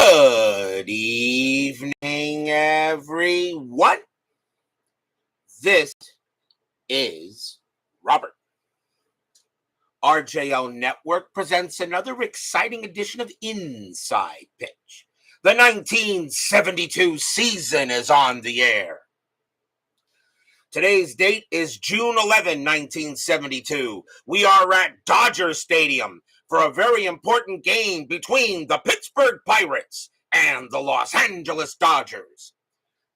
Good evening, everyone. This is Robert. RJO Network presents another exciting edition of Inside Pitch. The 1972 season is on the air. Today's date is June 11, 1972. We are at Dodger Stadium for a very important game between the Pittsburgh Pirates and the Los Angeles Dodgers.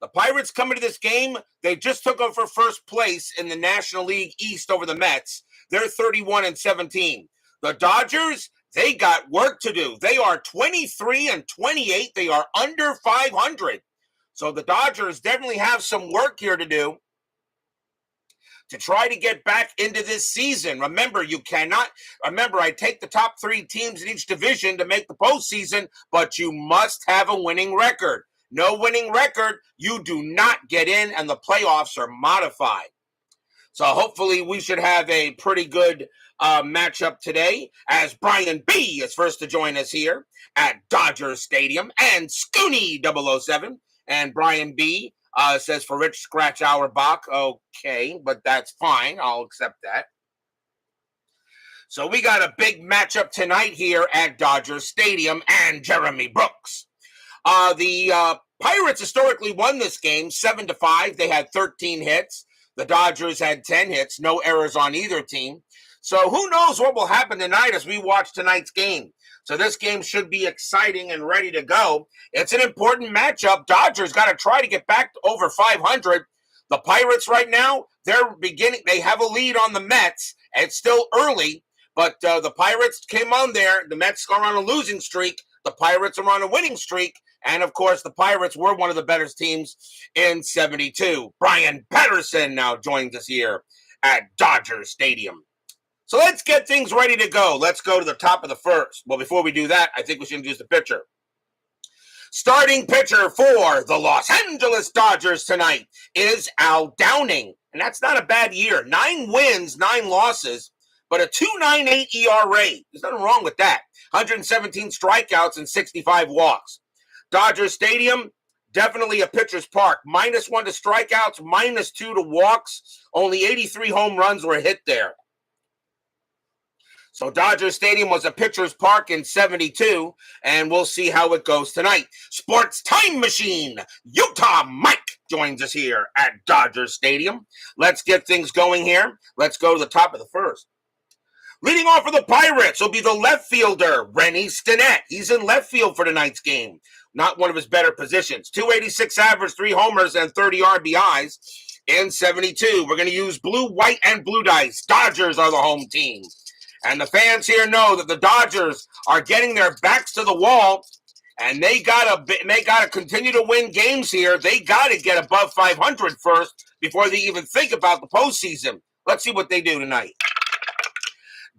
The Pirates come into this game, they just took over first place in the National League East over the Mets. They're 31-17. The Dodgers, they got work to do. They are 23-28. They are under 500. So the Dodgers definitely have some work here to do to try to get back into this season. Remember, I take the top three teams in each division to make the postseason, but you must have a winning record. No winning record, you do not get in, and the playoffs are modified. So hopefully we should have a pretty good matchup today, as Brian B. is first to join us here at Dodger Stadium, and Scooney 007, and Brian B. Says for Rich Scratch Auerbach. Okay, but that's fine. I'll accept that. So we got a big matchup tonight here at Dodger Stadium and Jeremy Brooks. The Pirates historically won this game 7-5. They had 13 hits. The Dodgers had 10 hits. No errors on either team. So who knows what will happen tonight as we watch tonight's game. So this game should be exciting and ready to go. It's an important matchup. Dodgers got to try to get back to over 500. The Pirates right now, they have a lead on the Mets. It's still early, but the Pirates came on there. The Mets are on a losing streak. The Pirates are on a winning streak. And, of course, the Pirates were one of the better teams in 72. Brian Patterson now joins us here at Dodger Stadium. So let's get things ready to go. Let's go to the top of the first. Well, before we do that, I think we should introduce the pitcher. Starting pitcher for the Los Angeles Dodgers tonight is Al Downing. And that's not a bad year. 9 wins, 9 losses, but a 2.98 ERA. There's nothing wrong with that. 117 strikeouts and 65 walks. Dodger Stadium, definitely a pitcher's park. -1 to strikeouts, -2 to walks. Only 83 home runs were hit there. So Dodger Stadium was a pitcher's park in 72, and we'll see how it goes tonight. Sports Time Machine, Utah Mike joins us here at Dodger Stadium. Let's get things going here. Let's go to the top of the first. Leading off for the Pirates will be the left fielder, Rennie Stinnett. He's in left field for tonight's game. Not one of his better positions. 286 average, 3 homers, and 30 RBIs in 72. We're going to use blue, white, and blue dice. Dodgers are the home team. And the fans here know that the Dodgers are getting their backs to the wall, and they gotta continue to win games here. They gotta get above 500 first before they even think about the postseason. Let's see what they do tonight.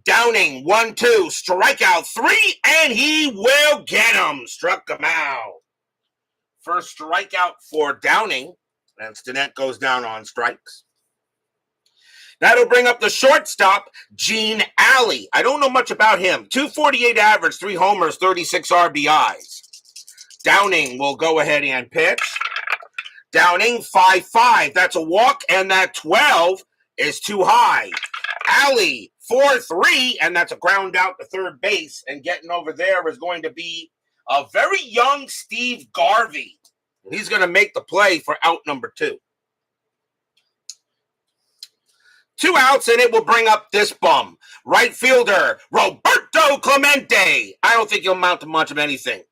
Downing, 1-2, strikeout 3, and he will get him. Struck him out. First strikeout for Downing, and Stinnett goes down on strikes. That'll bring up the shortstop, Gene Alley. I don't know much about him. 248 average, 3 homers, 36 RBIs. Downing will go ahead and pitch. Downing, 5-5. That's a walk, and that 12 is too high. Alley, 4-3, and that's a ground out to third base. And getting over there is going to be a very young Steve Garvey. And he's going to make the play for out number 2. 2 outs, and it will bring up this bum. Right fielder, Roberto Clemente. I don't think he'll amount to much of anything.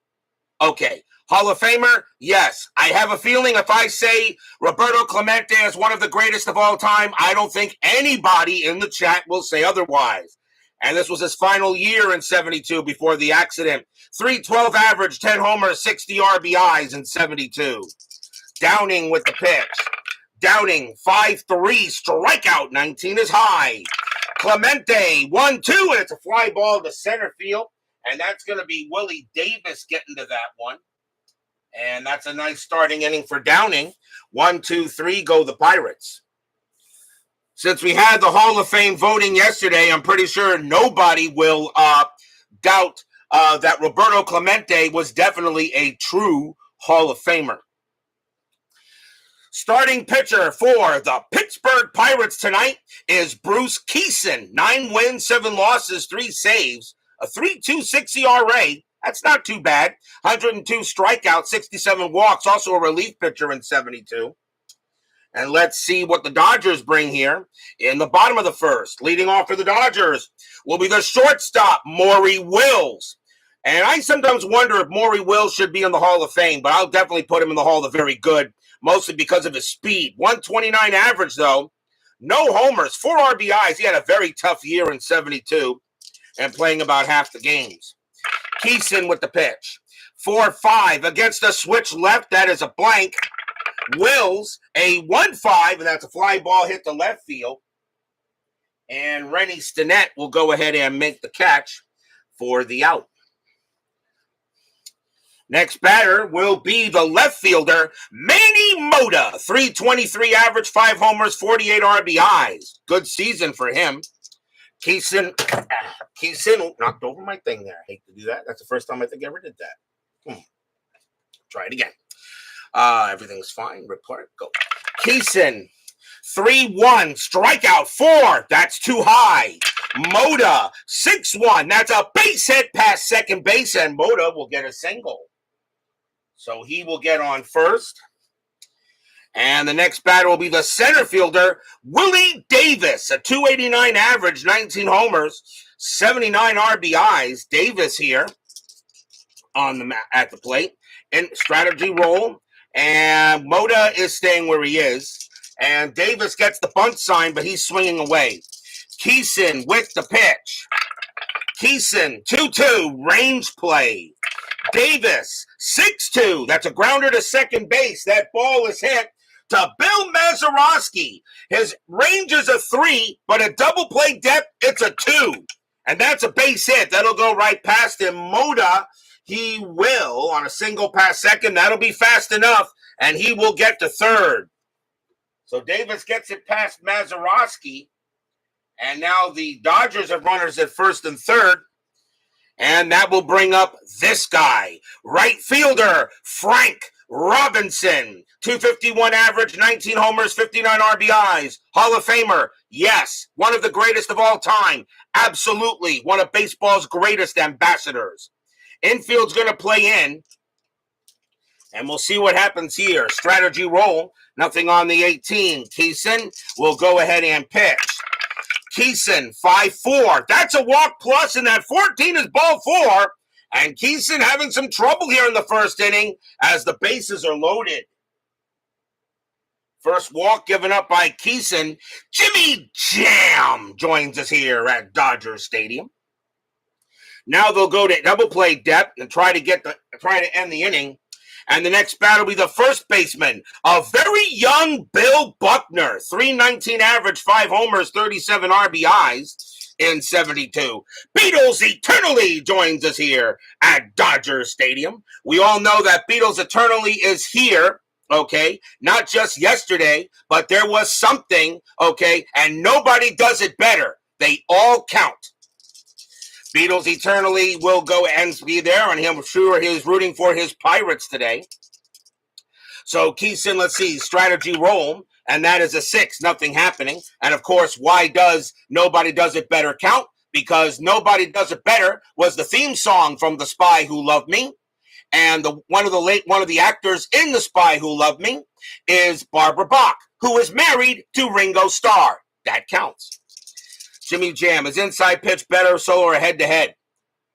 Okay, Hall of Famer? Yes. I have a feeling if I say Roberto Clemente is one of the greatest of all time, I don't think anybody in the chat will say otherwise. And this was his final year in 72 before the accident. 312 average, 10 homers, 60 RBIs in 72. Downing with the pitch. Downing, 5-3, strikeout, 19 is high. Clemente, 1-2, and it's a fly ball to center field. And that's going to be Willie Davis getting to that one. And that's a nice starting inning for Downing. 1, 2, 3, go the Pirates. Since we had the Hall of Fame voting yesterday, I'm pretty sure nobody will doubt that Roberto Clemente was definitely a true Hall of Famer. Starting pitcher for the Pittsburgh Pirates tonight is Bruce Kison. 9 wins, 7 losses, 3 saves, a 3.26 ERA. That's not too bad. 102 strikeouts, 67 walks, also a relief pitcher in 72. And let's see what the Dodgers bring here in the bottom of the first. Leading off for the Dodgers will be the shortstop, Maury Wills. And I sometimes wonder if Maury Wills should be in the Hall of Fame, but I'll definitely put him in the Hall of Very Good, mostly because of his speed. 129 average, though. No homers, 4 RBIs. He had a very tough year in 72 and playing about half the games. Kison with the pitch. 4-5 against the switch left. That is a blank. Wills, a 1-5, and that's a fly ball hit to left field. And Rennie Stinnett will go ahead and make the catch for the out. Next batter will be the left fielder, Manny Mota. 323 average, 5 homers, 48 RBIs. Good season for him. Kison knocked over my thing there. I hate to do that. That's the first time I think I ever did that. Try it again. Everything's fine. Report. Go. Kison, 3-1. Strikeout 4. That's too high. Mota, 6-1. That's a base hit past second base, and Mota will get a single. So he will get on first. And the next batter will be the center fielder, Willie Davis. A 289 average, 19 homers, 79 RBIs. Davis here at the plate. In strategy roll. And Mota is staying where he is. And Davis gets the bunt sign, but he's swinging away. Kison with the pitch. Kison, 2-2, range play. Davis, 6-2. That's a grounder to second base. That ball is hit to Bill Mazeroski. His range is a 3, but a double play depth, it's a 2. And that's a base hit. That'll go right past him. Mota, he will, on a single pass second, that'll be fast enough, and he will get to third. So Davis gets it past Mazeroski, and now the Dodgers have runners at first and third. And that will bring up this guy, right fielder, Frank Robinson. 251 average, 19 homers, 59 RBIs. Hall of Famer, yes. One of the greatest of all time. Absolutely. One of baseball's greatest ambassadors. Infield's going to play in. And we'll see what happens here. Strategy roll. Nothing on the 18. Kison will go ahead and pitch. Kison, 5-4. That's a walk plus, and that 14 is ball 4. And Kison having some trouble here in the first inning as the bases are loaded. First walk given up by Kison. Jimmy Jam joins us here at Dodger Stadium. Now they'll go to double play depth and try to end the inning. And the next batter will be the first baseman, a very young Bill Buckner. 319 average, 5 homers, 37 RBIs in 72. Beatles Eternally joins us here at Dodger Stadium. We all know that Beatles Eternally is here, okay? Not just yesterday, but there was something, okay? And nobody does it better. They all count. Beatles Eternally will go and be there, and I'm sure he's rooting for his Pirates today. So Kison, let's see, strategy roll, and that is a 6, nothing happening. And of course, why does Nobody Does It Better count? Because Nobody Does It Better was the theme song from The Spy Who Loved Me, and one of the actors in The Spy Who Loved Me is Barbara Bach, who is married to Ringo Starr. That counts. Jimmy Jam, is inside pitch better, solo, or head-to-head?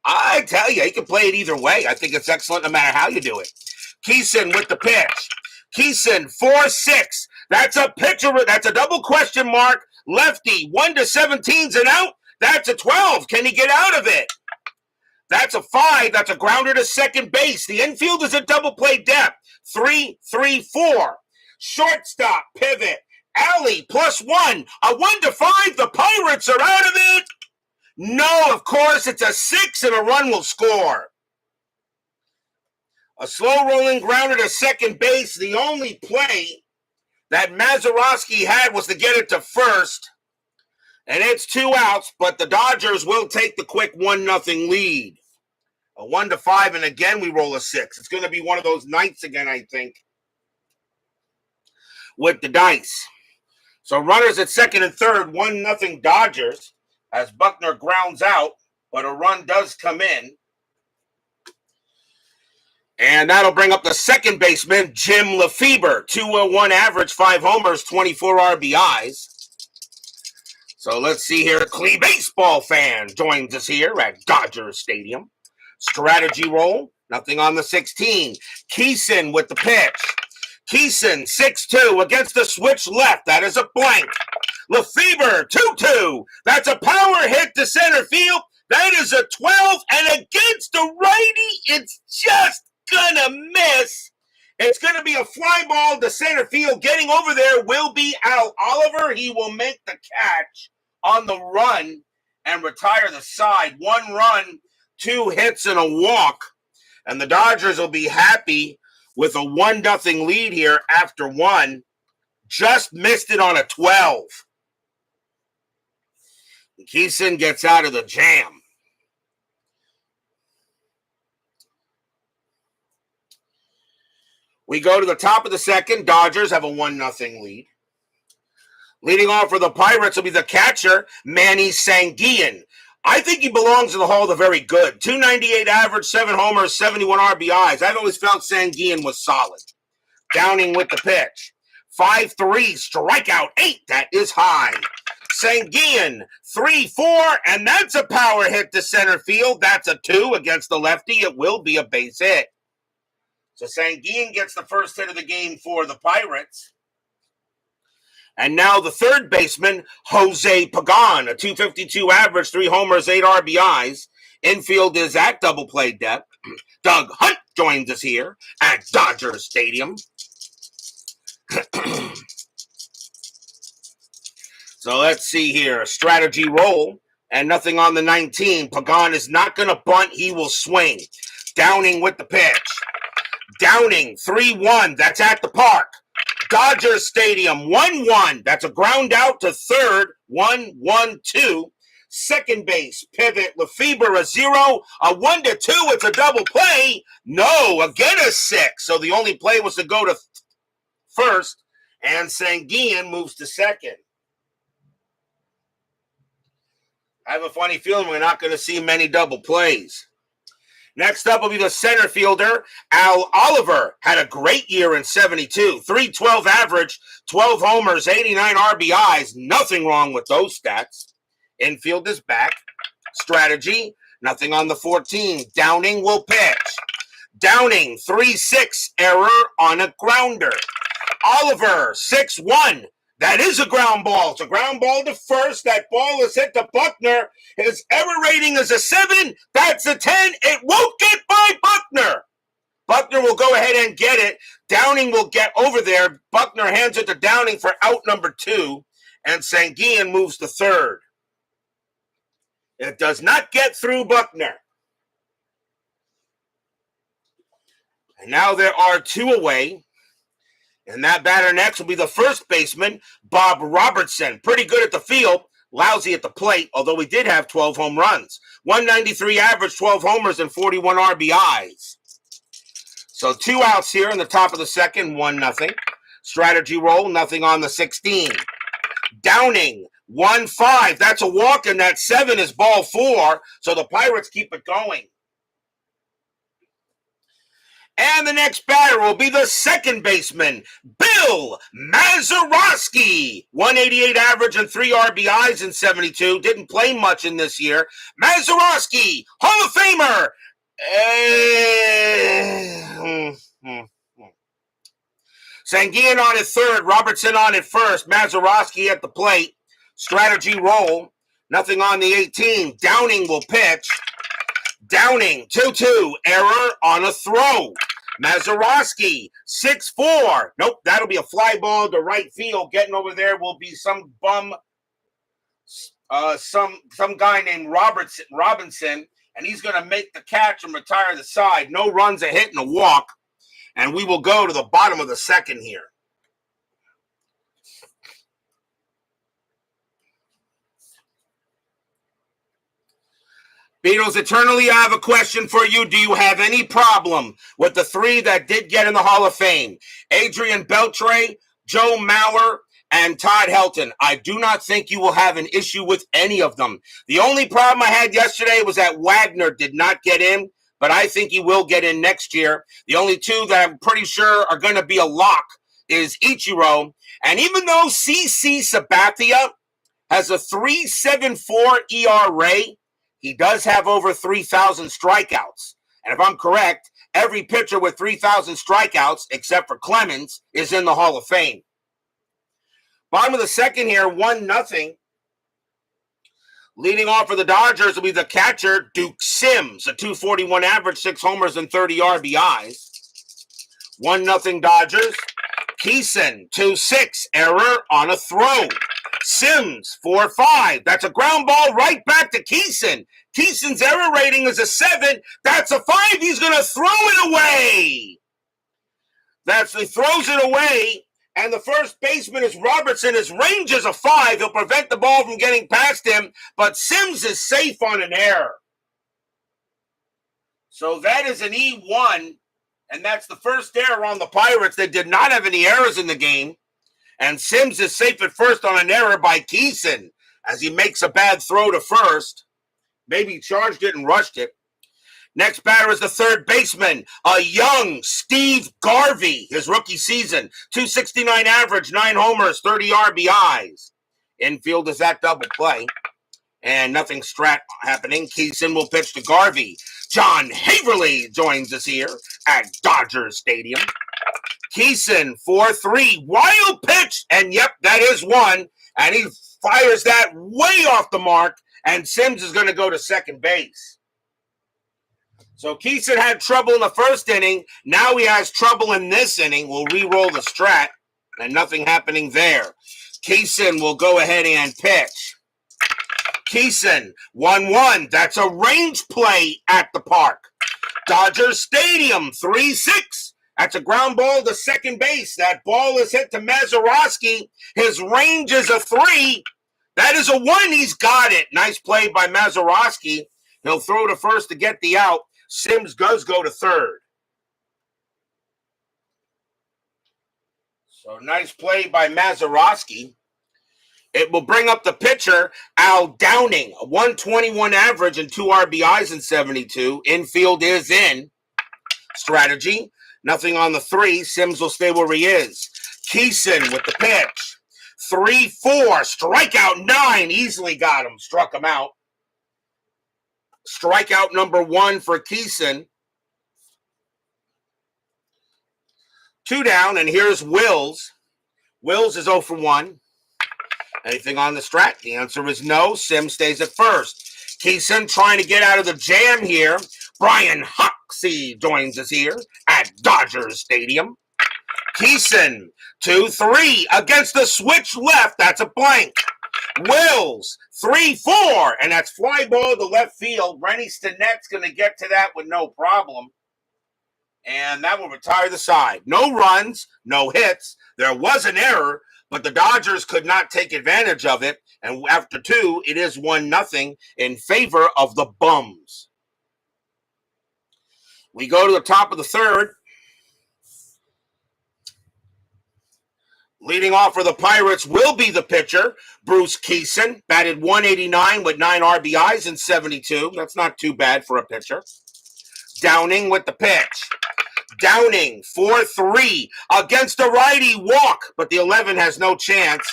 I tell you, he can play it either way. I think it's excellent no matter how you do it. Kison with the pitch. Kison, 4-6. That's a pitcher. That's a double question mark. Lefty, 1-17's an out. That's a 12. Can he get out of it? That's a 5. That's a grounder to second base. The infield is a double play depth. 3-3-4. Shortstop, pivot. Alley, +1, a 1-5. The Pirates are out of it. No, of course, it's a 6 and a run will score. A slow rolling grounder to second base. The only play that Mazeroski had was to get it to first. And it's 2 outs, but the Dodgers will take the quick 1-0 lead. A 1-5, and again we roll a 6. It's going to be one of those nights again, I think, with the dice. So runners at second and third, 1-0 Dodgers as Buckner grounds out, but a run does come in. And that'll bring up the second baseman, Jim Lefebvre, 201 average, 5 homers, 24 RBIs. So let's see here. Clee baseball fan joins us here at Dodger Stadium. Strategy roll, nothing on the 16. Kison with the pitch. Kison, 6-2 against the switch left. That is a blank. Lefebvre, 2-2. That's a power hit to center field. That is a 12. And against the righty, it's just gonna miss. It's going to be a fly ball to center field. Getting over there will be Al Oliver. He will make the catch on the run and retire the side. 1 run, 2 hits, and a walk. And the Dodgers will be happy with a 1-0 lead here after 1. Just missed it on a 12. Kison gets out of the jam. We go to the top of the second. Dodgers have a 1-0 lead. Leading off for the Pirates will be the catcher, Manny Sanguillen. I think he belongs in the Hall of the Very Good. 298 average, 7 homers, 71 RBIs. I've always felt Sanguillen was solid. Downing with the pitch. 5-3, strikeout 8. That is high. Sanguillen, 3-4, and that's a power hit to center field. That's a 2 against the lefty. It will be a base hit. So Sanguillen gets the first hit of the game for the Pirates. And now the third baseman, Jose Pagan, a 252 average, 3 homers, 8 RBIs. Infield is at double play depth. Doug Hunt joins us here at Dodger Stadium. So let's see here. A strategy roll and nothing on the 19. Pagan is not going to bunt. He will swing. Downing with the pitch. Downing, 3-1. That's at the park. Dodger Stadium, 1-1. That's a ground out to third. 1-1-2. Second base, pivot. Lefebvre, a 0. A 1-2. It's a double play. No, again a 6. So the only play was to go to first. And Sanguillen moves to second. I have a funny feeling we're not going to see many double plays. Next up will be the center fielder, Al Oliver. Had a great year in 72. 312 average, 12 homers, 89 RBIs. Nothing wrong with those stats. Infield is back. Strategy, nothing on the 14. Downing will pitch. Downing, 3-6, error on a grounder. Oliver, 6-1. That is a ground ball. It's a ground ball to first. That ball is hit to Buckner. His error rating is a 7. That's a 10. It won't get by Buckner. Buckner will go ahead and get it. Downing will get over there. Buckner hands it to Downing for out number 2. And Sanguillen moves to third. It does not get through Buckner. And now there are 2 away. And that batter next will be the first baseman, Bob Robertson. Pretty good at the field, lousy at the plate, although he did have 12 home runs. 193 average, 12 homers, and 41 RBIs. So 2 outs here in the top of the second, 1-0. Strategy roll, nothing on the 16. Downing, 1-5. That's a walk, and that 7 is ball 4. So the Pirates keep it going. And the next batter will be the second baseman, Bill Mazeroski. 188 average and 3 RBIs in 72. Didn't play much in this year. Mazeroski, Hall of Famer. Sanguillen on at third. Robertson on at first. Mazeroski at the plate. Strategy roll. Nothing on the 18. Downing will pitch. Downing, 2-2, error on a throw. Mazeroski, 6-4. Nope, that'll be a fly ball to right field. Getting over there will be some bum, some guy named Robinson, and he's going to make the catch and retire the side. No runs, a hit, and a walk. And we will go to the bottom of the second here. Beatles Eternally, I have a question for you. Do you have any problem with the three that did get in the Hall of Fame? Adrian Beltre, Joe Mauer, and Todd Helton. I do not think you will have an issue with any of them. The only problem I had yesterday was that Wagner did not get in, but I think he will get in next year. The only two that I'm pretty sure are going to be a lock is Ichiro. And even though CC Sabathia has a 3.74 ERA, he does have over 3,000 strikeouts. And if I'm correct, every pitcher with 3,000 strikeouts, except for Clemens, is in the Hall of Fame. Bottom of the second here, 1-0. Leading off for the Dodgers will be the catcher, Duke Sims, a 241 average, 6 homers and 30 RBIs. 1-0 Dodgers. Kison, 2-6, error on a throw. Sims, 4-5. That's a ground ball right back to Kison. Kison's error rating is a 7. That's a 5. He's going to throw it away. He throws it away. And the first baseman is Robertson. His range is a 5. He'll prevent the ball from getting past him, but Sims is safe on an error. So that is an E1, and that's the first error on the Pirates. They did not have any errors in the game, and Sims is safe at first on an error by Kison as he makes a bad throw to first. Maybe charged it and rushed it. Next batter is the third baseman, a young Steve Garvey, his rookie season. 269 average, 9 homers, 30 RBIs. Infield is that double play. And nothing strat happening. Kison will pitch to Garvey. John Haverly joins us here at Dodger Stadium. Kison, 4-3, wild pitch. And yep, that is one. And he fires that way off the mark. And Sims is going to go to second base. So Kison had trouble in the first inning. Now he has trouble in this inning. We'll re-roll the strat, and nothing happening there. Kison will go ahead and pitch. Kison, 1-1. That's a range play at the park. Dodger Stadium, 3-6. That's a ground ball to second base. That ball is hit to Mazeroski. His range is a 3. That is a 1. He's got it. Nice play by Mazeroski. He'll throw to first to get the out. Sims does go to third. So nice play by Mazeroski. It will bring up the pitcher, Al Downing, a 121 average and 2 RBIs in 72. Infield is in. Strategy, nothing on the 3. Sims will stay where he is. Kison with the pitch. 3-4, strikeout 9. Easily got him, struck him out. Strikeout number 1 for Kison. 2 down, and here's Wills. Wills is 0 for 1. Anything on the strat? The answer is no. Sims stays at first. Kison trying to get out of the jam here. Brian Hoxie joins us here at Dodger Stadium. Kison, 2-3 against the switch left. That's a blank. Wills, 3-4, and that's fly ball to left field. Rennie Stinnett's going to get to that with no problem. And that will retire the side. No runs, no hits. There was an error, but the Dodgers could not take advantage of it. And after 2, it is 1-0 in favor of the Bums. We go to the top of the third. Leading off for the Pirates will be the pitcher, Bruce Kison, batted 189 with 9 RBIs in 72. That's not too bad for a pitcher. Downing with the pitch. Downing, 4-3 against a righty walk, but the 11 has no chance.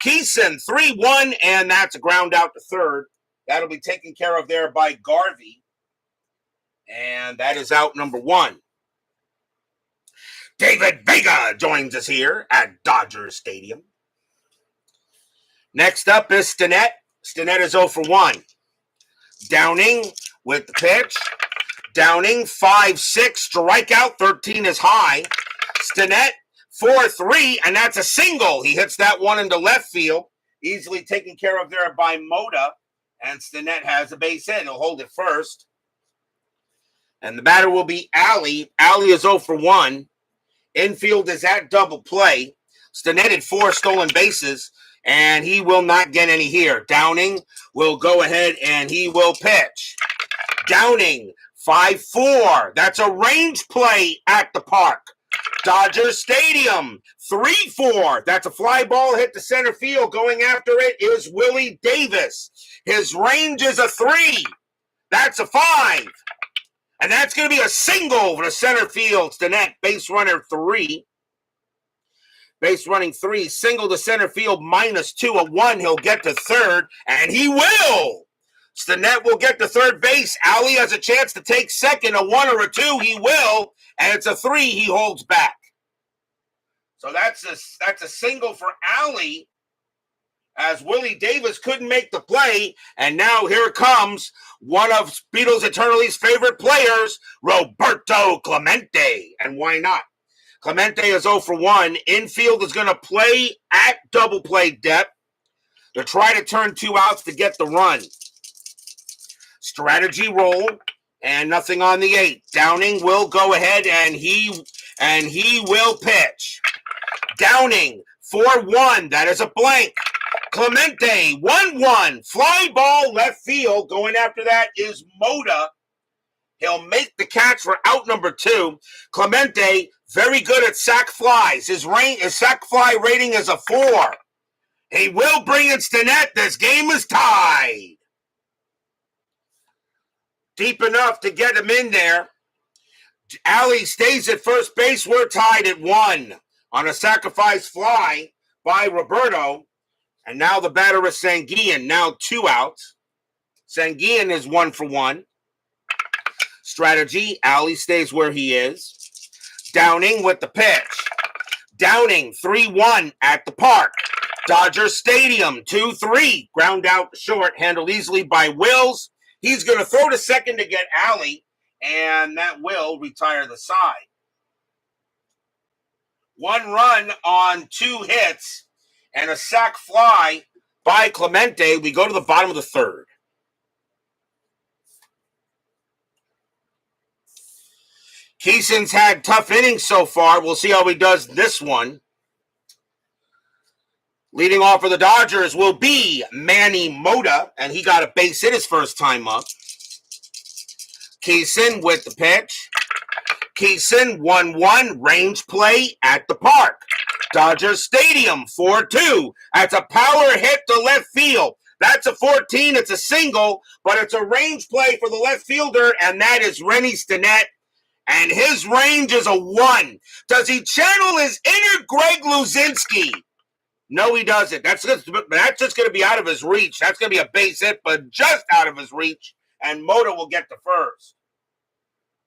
Kison, 3-1, and that's a ground out to third. That'll be taken care of there by Garvey. And that is out number 1. David Vega joins us here at Dodger Stadium. Next up is Stinnett. Stinnett is 0 for 1. Downing with the pitch. Downing, 5-6, strikeout, 13 is high. Stinnett, 4-3, and that's a single. He hits that one into left field. Easily taken care of there by Moda. And Stinnett has a base hit. He'll hold it first. And the batter will be Alley. Alley is 0 for 1. Infield is at double play. Stinnett had 4 stolen bases, and he will not get any here. Downing will go ahead and he will pitch. Downing, 5-4. That's a range play at the park. Dodger Stadium, 3-4. That's a fly ball hit to center field. Going after it is Willie Davis. His range is a 3. That's a 5. And that's going to be a single for the center field. Stinnett, base runner 3. Base running 3. Single to center field, -2. A 1. He'll get to third, and he will. Stinnett will get to third base. Alley has a chance to take second. A 1 or a 2, he will. And it's a 3, he holds back. So that's a single for Alley, as Willie Davis couldn't make the play. And now here comes one of Beatles Eternally's favorite players, Roberto Clemente. And why not? Clemente is 0 for 1. Infield is going to play at double play depth to try to turn 2 outs to get the run. Strategy roll, and nothing on the 8. Downing will go ahead, and he will pitch. Downing, 4-1. That is a blank. Clemente, 1-1. Fly ball left field. Going after that is Mota. He'll make the catch for out number 2. Clemente, very good at sac flies. His sac fly rating is a 4. He will bring in Stinnett. This game is tied. Deep enough to get him in there. Alley stays at first base. We're tied at 1 on a sacrifice fly by Roberto. And now the batter is Sanguillen. Now 2 outs. Sanguillen is 1 for 1. Strategy. Alley stays where he is. Downing with the pitch. Downing, 3-1 at the park. Dodger Stadium, 2-3. Ground out short, handled easily by Wills. He's going to throw to second to get Alley, and that will retire the side. 1 run on 2 hits and a sac fly by Clemente. We go to the bottom of the 3rd. Kison's had tough innings so far. We'll see how he does this one. Leading off for the Dodgers will be Manny Mota, and he got a base hit his first time up. Kison with the pitch. Kison, 1-1, range play at the park. Dodger Stadium, 4-2. That's a power hit to left field. That's a 14. It's a single, but it's a range play for the left fielder, and that is Rennie Stinnett. And his range is a 1. Does he channel his inner Greg Luzinski? No, he doesn't. That's just going to be out of his reach. That's going to be a base hit, but just out of his reach. And Mota will get the first.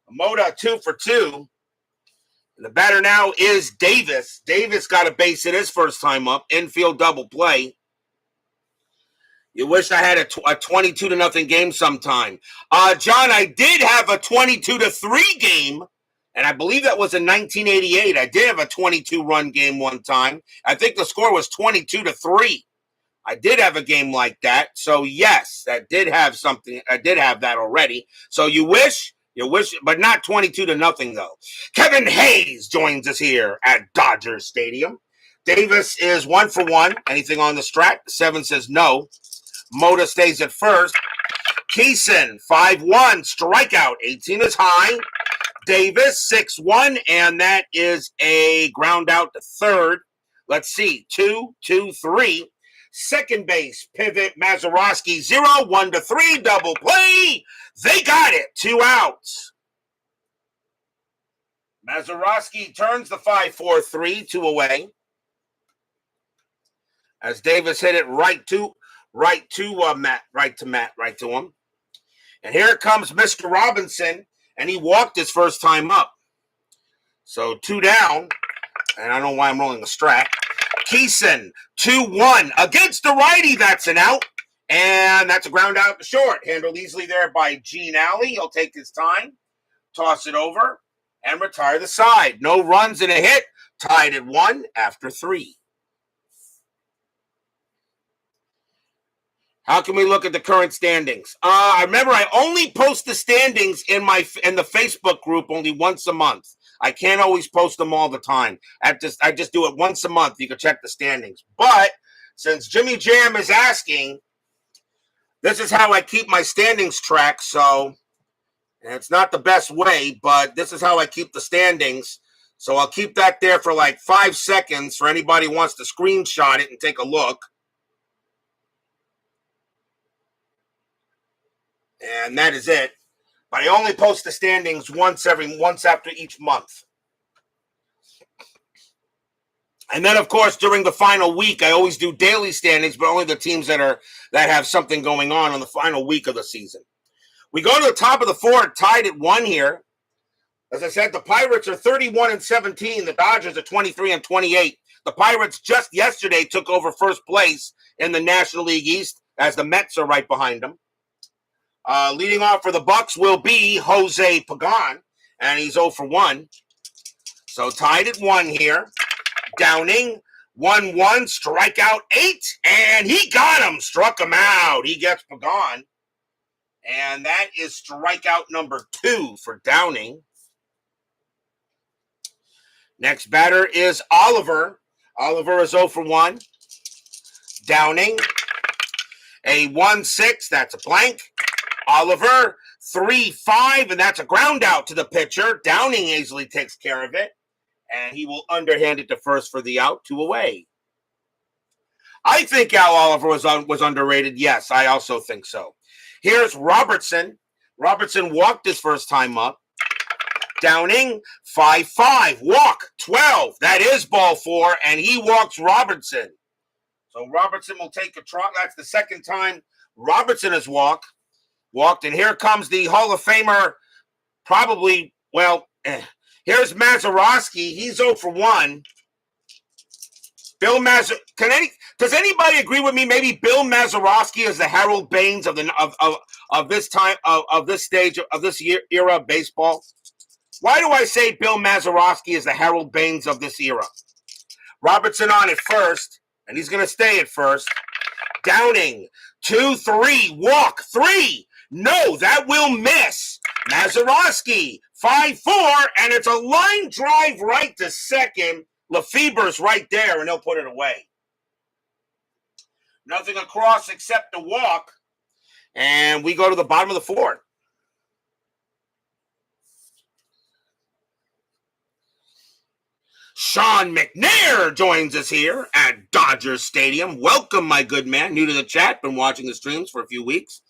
Mota 2 for 2. And the batter now is Davis. Davis got a base hit his first time up. Infield double play. You wish I had a 22-0 game sometime. John, I did have a 22-3 game. And I believe that was in 1988. I did have a 22-run game one time. I think the score was 22-3. I did have a game like that. So, yes, that did have something. I did have that already. So you wish, but not 22-0, though. Kevin Hayes joins us here at Dodger Stadium. Davis is 1 for 1. Anything on the strat? 7 says no. Mota stays at first. Kison, 5-1. Strikeout. 18 is high. Davis, 6-1, and that is a ground out to third. Let's see, 2-2-3. Second base, pivot, Mazeroski, 0-1-3, double play. They got it, 2 outs. Mazeroski turns the 5-4-3, 2 away. As Davis hit it right to him. And here comes Mr. Robinson. And he walked his first time up. So 2 down. And I don't know why I'm rolling a strat. Kison, 2-1. Against the righty, that's an out. And that's a ground out to short. Handled easily there by Gene Alley. He'll take his time. Toss it over. And retire the side. No runs and a hit. Tied at 1 after 3. How can we look at the current standings? I remember I only post the standings in the Facebook group only once a month. I can't always post them all the time. I just do it once a month. You can check the standings. But since Jimmy Jam is asking, this is how I keep my standings track. So And it's not the best way, but this is how I keep the standings. So I'll keep that there for like 5 seconds for anybody who wants to screenshot it and take a look. And that is it. But I only post the standings once after each month. And then, of course, during the final week, I always do daily standings, but only the teams that have something going on the final week of the season. We go to the top of the fourth, tied at 1 here. As I said, the Pirates are 31-17. The Dodgers are 23-28. The Pirates just yesterday took over first place in the National League East, as the Mets are right behind them. Leading off for the Bucks will be Jose Pagan, and he's 0 for 1. So tied at 1 here. Downing, 1-1, strikeout 8, and he got him, struck him out. He gets Pagan, and that is strikeout number 2 for Downing. Next batter is Oliver. Oliver is 0 for 1. Downing, a 1-6, that's a blank. Oliver, 3-5, and that's a ground out to the pitcher. Downing easily takes care of it, and he will underhand it to first for the out, 2 away. I think Al Oliver was underrated. Yes, I also think so. Here's Robertson. Robertson walked his first time up. Downing, 5-5, walk, 12. That is ball 4, and he walks Robertson. So Robertson will take a trot. That's the second time Robertson has walked. And here comes the Hall of Famer, probably, here's Mazeroski. He's 0 for 1. Does anybody agree with me? Maybe Bill Mazeroski is the Harold Baines of this time of this stage of this era of baseball? Why do I say Bill Mazeroski is the Harold Baines of this era? Robertson on at first, and he's going to stay at first. Downing, 2-3, walk 3. No, that will miss. Mazeroski, 5-4, and it's a line drive right to second. Lefebvre's right there, and he'll put it away. Nothing across except a walk, and we go to the bottom of the fourth. Sean McNair joins us here at Dodger Stadium. Welcome, my good man. New to the chat, been watching the streams for a few weeks.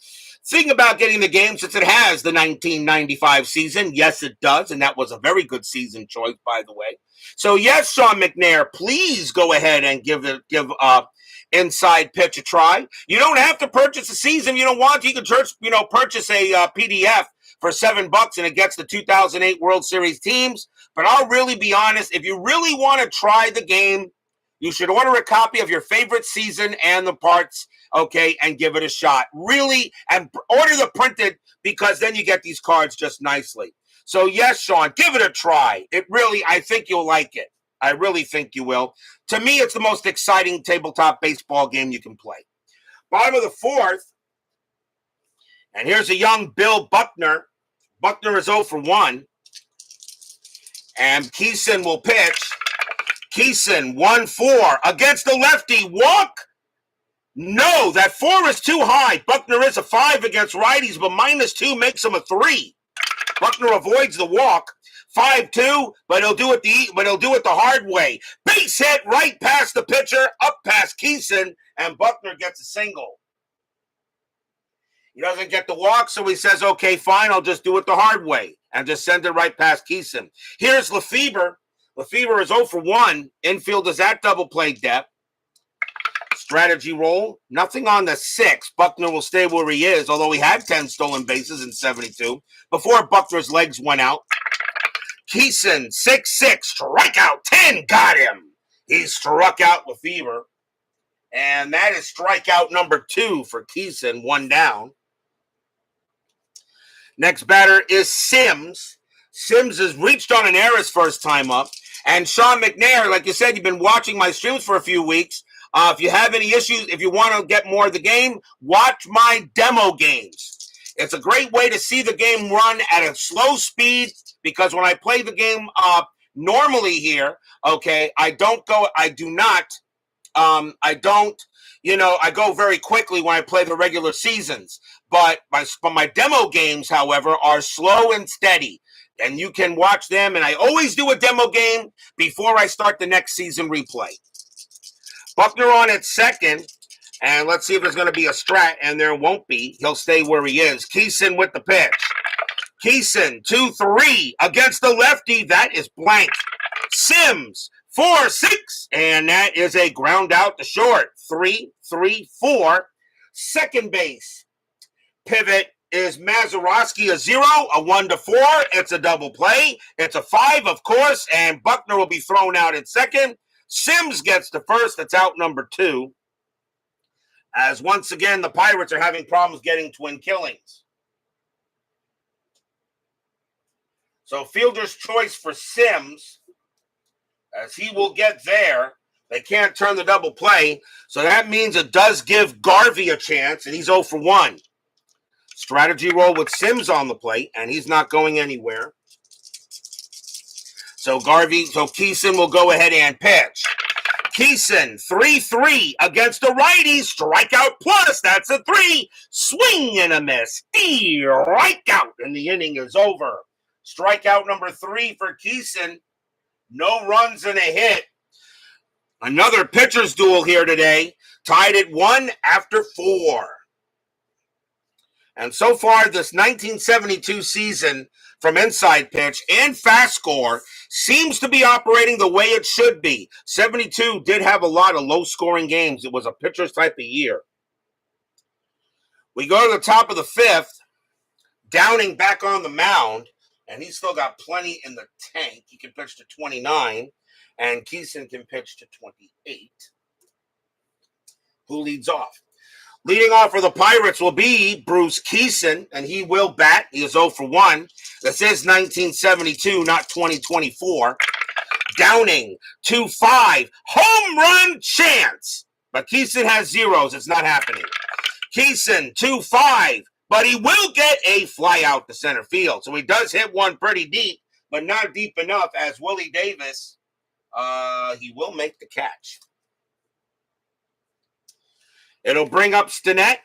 Thinking about getting the game since it has the 1995 season. Yes, it does, and that was a very good season choice, by the way. So, yes, Sean McNair, please go ahead and give Inside Pitch a try. You don't have to purchase a season you don't want to. You can purchase a PDF for $7, and it gets the 2008 World Series teams. But I'll really be honest, if you really want to try the game, you should order a copy of your favorite season and the parts, okay, and give it a shot. Really, and order the printed, because then you get these cards just nicely. So, yes, Sean, give it a try. I think you'll like it. I really think you will. To me, it's the most exciting tabletop baseball game you can play. Bottom of the fourth, and here's a young Bill Buckner. Buckner is 0 for 1. And Kison will pitch. Kison, 1-4 against the lefty. Walk? No, that 4 is too high. Buckner is a 5 against righties, but -2 makes him a 3. Buckner avoids the walk. 5-2, but he'll do it the hard way. Base hit right past the pitcher, up past Kison, and Buckner gets a single. He doesn't get the walk, so he says, okay, fine, I'll just do it the hard way and just send it right past Kison. Here's Lefebvre. Lefebvre is 0 for 1. Infield is at double play depth. Strategy roll. Nothing on the 6. Buckner will stay where he is, although he had 10 stolen bases in 72 before Buckner's legs went out. Kison, 6-6, strikeout 10, got him. He struck out Lefebvre. And that is strikeout number 2 for Kison, 1 down. Next batter is Sims. Sims has reached on an error his first time up. And Sean McNair, like you said, you've been watching my streams for a few weeks. If you have any issues, if you want to get more of the game, watch my demo games. It's a great way to see the game run at a slow speed, because when I play the game normally here, okay, I go very quickly when I play the regular seasons. But my demo games, however, are slow and steady. And you can watch them. And I always do a demo game before I start the next season replay. Buckner on at second. And let's see if there's going to be a strat. And there won't be. He'll stay where he is. Kison with the pitch. Kison, 2-3 against the lefty. That is blank. Sims, 4-6. And that is a ground out to short. 3-3-4. Second base. Pivot is Mazeroski, a 0, a 1-4. It's a double play. It's a 5, of course. And Buckner will be thrown out at second. Sims gets to first. That's out number 2. As once again, the Pirates are having problems getting twin killings. So fielder's choice for Sims, as he will get there. They can't turn the double play, so that means it does give Garvey a chance, and he's 0 for 1. Strategy roll with Sims on the plate, and he's not going anywhere. So Kison will go ahead and pitch. Kison, 3-3 against the righty. Strikeout plus. That's a 3. Swing and a miss. Strikeout, and the inning is over. Strikeout number 3 for Kison. No runs and a hit. Another pitcher's duel here today. Tied at 1 after 4. And so far, this 1972 season from Inside Pitch and FastScore seems to be operating the way it should be. 72 did have a lot of low-scoring games. It was a pitcher's type of year. We go to the top of the 5th. Downing back on the mound. And he's still got plenty in the tank. He can pitch to 29. And Kison can pitch to 28. Who leads off? Leading off for the Pirates will be Bruce Kison. And he will bat. He is 0 for 1. This is 1972, not 2024. Downing, 2-5. Home run chance. But Kison has zeros. It's not happening. Kison, 2-5. But he will get a fly out to center field. So he does hit one pretty deep, but not deep enough as Willie Davis, he will make the catch. It'll bring up Stinnett.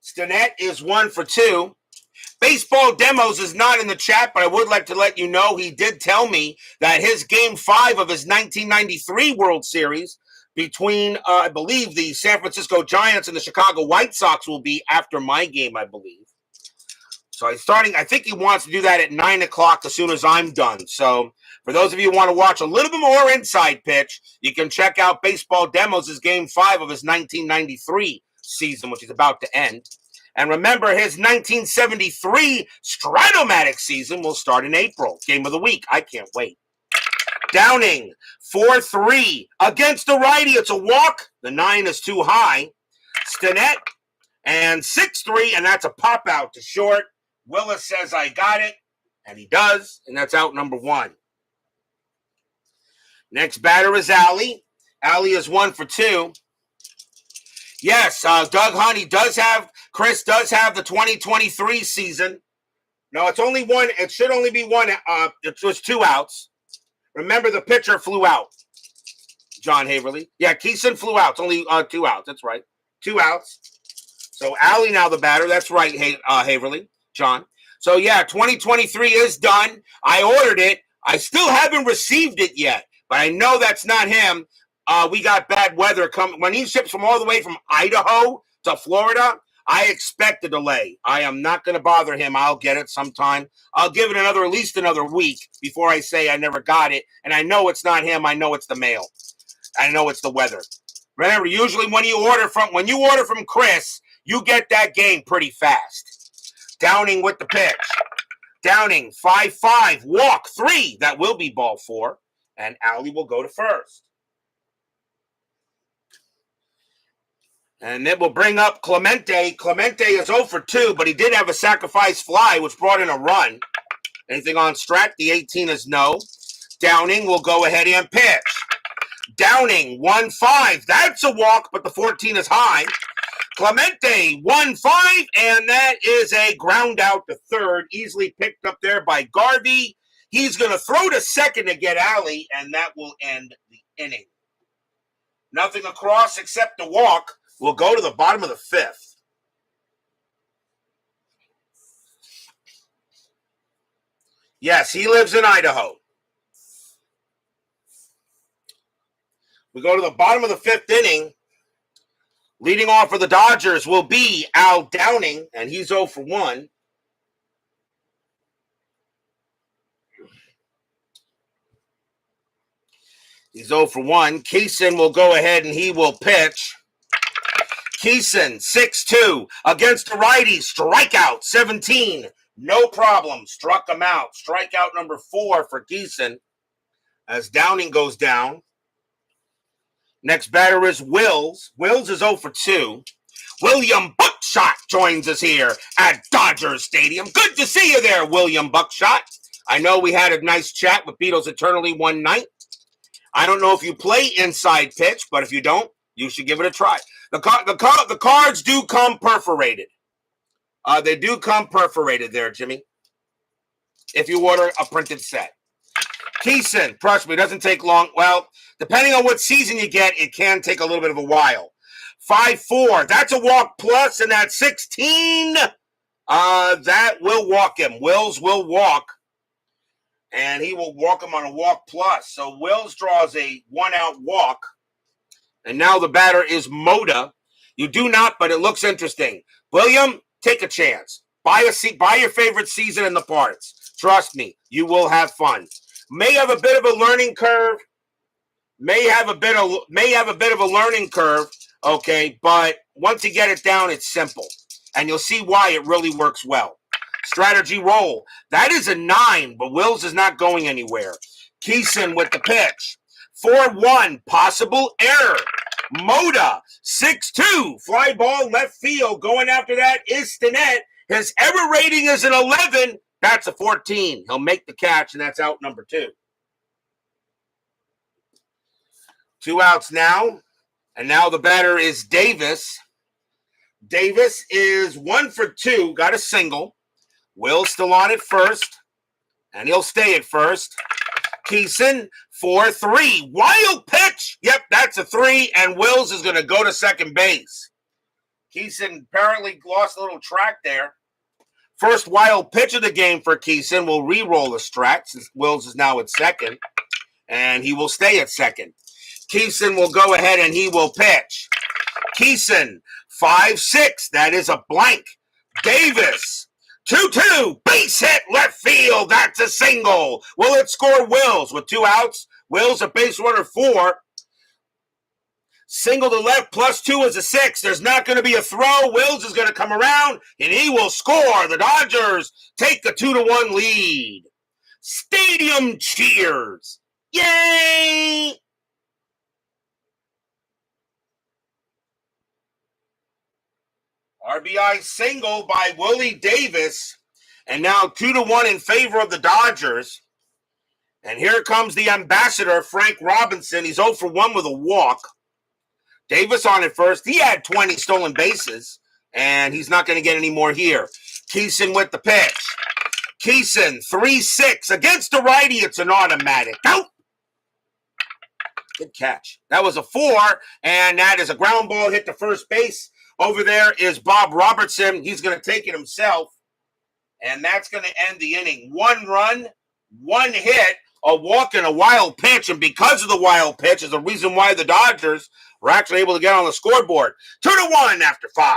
Stinnett is 1 for 2. Baseball Demos is not in the chat, but I would like to let you know he did tell me that his Game 5 of his 1993 World Series between, I believe, the San Francisco Giants and the Chicago White Sox will be after my game, I believe. So he's starting, I think he wants to do that at 9 o'clock as soon as I'm done. So for those of you who want to watch a little bit more Inside Pitch, you can check out Baseball Demos' Game 5 of his 1993 season, which is about to end. And remember, his 1973 Stratomatic season will start in April. Game of the week. I can't wait. Downing, 4-3 against the righty. It's a walk. The 9 is too high. Stinnett, and 6-3, and that's a pop out to short. Willis says, I got it, and he does, and that's out number 1. Next batter is Allie. Allie is 1 for 2. Yes, Doug Hunt, Chris does have the 2023 season. No, it's only one. It should only be one. It was 2 outs. Remember, the pitcher flew out, John Haverly. Yeah, Kison flew out. It's only 2 outs. That's right. 2 outs. So, Allie now the batter. That's right, Haverly, John. So, yeah, 2023 is done. I ordered it. I still haven't received it yet, but I know that's not him. We got bad weather coming. When he ships from all the way from Idaho to Florida, I expect a delay. I am not going to bother him. I'll get it sometime. I'll give it at least another week before I say I never got it. And I know it's not him. I know it's the mail. I know it's the weather. Remember, usually when you order from Chris, you get that game pretty fast. Downing with the pitch. Downing, 5-5, walk 3. That will be ball 4. And Allie will go to first. And then we'll bring up Clemente. Clemente is 0 for 2, but he did have a sacrifice fly, which brought in a run. Anything on strat? The 18 is no. Downing will go ahead and pitch. Downing, 1-5. That's a walk, but the 14 is high. Clemente, 1-5, and that is a ground out to third. Easily picked up there by Garvey. He's going to throw to second to get Allie, and that will end the inning. Nothing across except a walk. We'll go to the bottom of the 5th. Yes, he lives in Idaho. We go to the bottom of the fifth inning. Leading off for the Dodgers will be Al Downing, and he's 0 for 1. He's 0 for 1. Kison will go ahead and he will pitch. Kison, 6-2 against the righty. Strikeout, 17. No problem. Struck him out. Strikeout number 4 for Kison as Downing goes down. Next batter is Wills. Wills is 0 for 2. William Buckshot joins us here at Dodger Stadium. Good to see you there, William Buckshot. I know we had a nice chat with Beatles Eternally one night. I don't know if you play inside pitch, but if you don't, you should give it a try. The cards do come perforated. They do come perforated there, Jimmy, if you order a printed set. Kison, trust me, it doesn't take long. Well, depending on what season you get, it can take a little bit of a while. 5-4, that's a walk plus, and that's 16. That will walk him. Wills will walk, and he will walk him on a walk plus. So Wills draws a 1-out walk, and now the batter is Moda. You do not, but it looks interesting. William, take a chance. Buy your favorite season in the parts. Trust me, you will have fun. May have a bit of a learning curve. May have a bit of a learning curve. Okay, but once you get it down, it's simple, and you'll see why it really works well. Strategy roll. That is a 9, but Wills is not going anywhere. Kison with the pitch. 4-1, possible error. Moda, 6-2, fly ball left field. Going after that is Stinnett. His error rating is an 11. That's a 14. He'll make the catch, and that's out number 2. 2 outs now, and now the batter is Davis. Davis is 1 for 2, got a single. Will's still on at first, and he'll stay at first. Kison, 4-3. Wild pitch. Yep, that's a 3, and Wills is going to go to second base. Kison apparently lost a little track there. First wild pitch of the game for Kison. Will re-roll the strat since Wills is now at second, and he will stay at second. Kison will go ahead and he will pitch. Kison, 5-6. That is a blank. Davis, 2-2. Base hit left field. That's a single. Will it score Wills with 2 outs? Wills a base runner 4. Single to left plus 2 is a 6. There's not going to be a throw. Wills is going to come around and he will score. The Dodgers take a 2-1 lead. Stadium cheers. Yay! RBI single by Willie Davis. And now 2-1 in favor of the Dodgers. And here comes the ambassador, Frank Robinson. He's 0 for 1 with a walk. Davis on at first. He had 20 stolen bases. And he's not going to get any more here. Kison with the pitch. Kison, 3-6. Against the righty, it's an automatic. Out! Good catch. That was a 4. And that is a ground ball hit to first base. Over there is Bob Robertson. He's going to take it himself. And that's going to end the inning. 1 run, 1 hit, a walk, and a wild pitch. And because of the wild pitch is the reason why the Dodgers were actually able to get on the scoreboard. 2-1 after 5.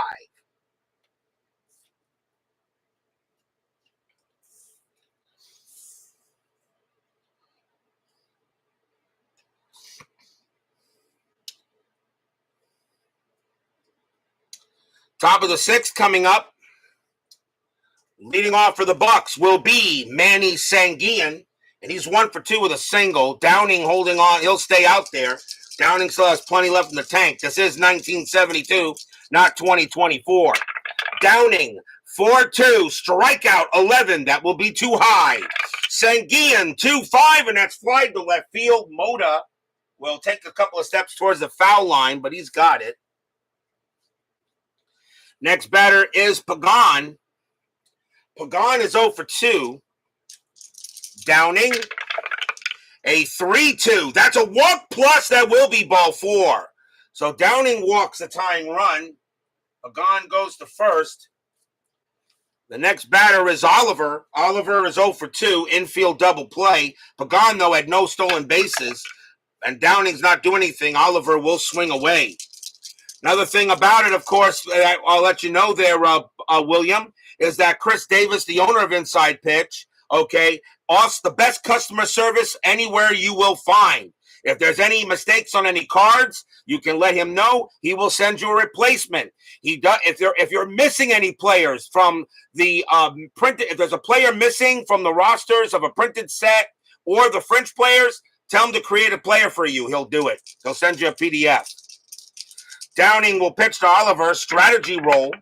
Top of the 6th coming up. Leading off for the Bucks will be Manny Sanguian, and he's 1 for 2 with a single. Downing holding on. He'll stay out there. Downing still has plenty left in the tank. This is 1972, not 2024. Downing, 4-2, strikeout 11. That will be too high. Sanguian, 2-5, and that's fly to left field. Moda will take a couple of steps towards the foul line, but he's got it. Next batter is Pagan. Pagan is 0 for 2. Downing, a 3-2. That's a walk plus. That will be ball 4. So Downing walks the tying run. Pagan goes to first. The next batter is Oliver. Oliver is 0 for 2, infield double play. Pagan, though, had no stolen bases, and Downing's not doing anything. Oliver will swing away. Another thing about it, of course, I'll let you know there, William, is that Chris Davis, the owner of Inside Pitch, okay, offers the best customer service anywhere you will find. If there's any mistakes on any cards, you can let him know. He will send you a replacement. He does. If you're missing any players from the printed, if there's a player missing from the rosters of a printed set or the French players, tell him to create a player for you. He'll do it. He'll send you a PDF. Downing will pitch to Oliver. Strategy roll.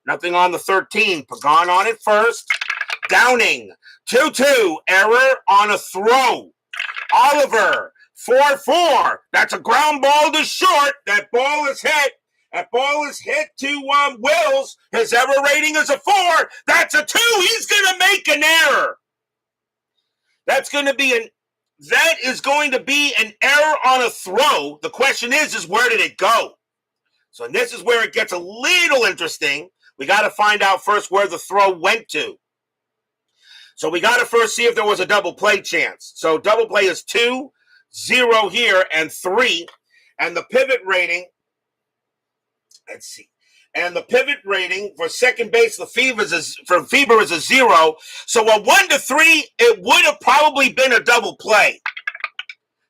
Nothing on the 13. Pagan on it first. Downing. 2-2. Error on a throw. Oliver. 4-4. That's a ground ball to short. That ball is hit. That ball is hit to Wills. His error rating is a 4. That's a 2. He's going to make an error. That is going to be an error on a throw. The question is where did it go? So this is where it gets a little interesting. We got to find out first where the throw went to. So we got to first see if there was a double play chance. So double play is 2, 0 here, and 3. And the pivot rating, let's see. And the pivot rating for second base, Fever is a 0. So a 1 to 3, it would have probably been a double play.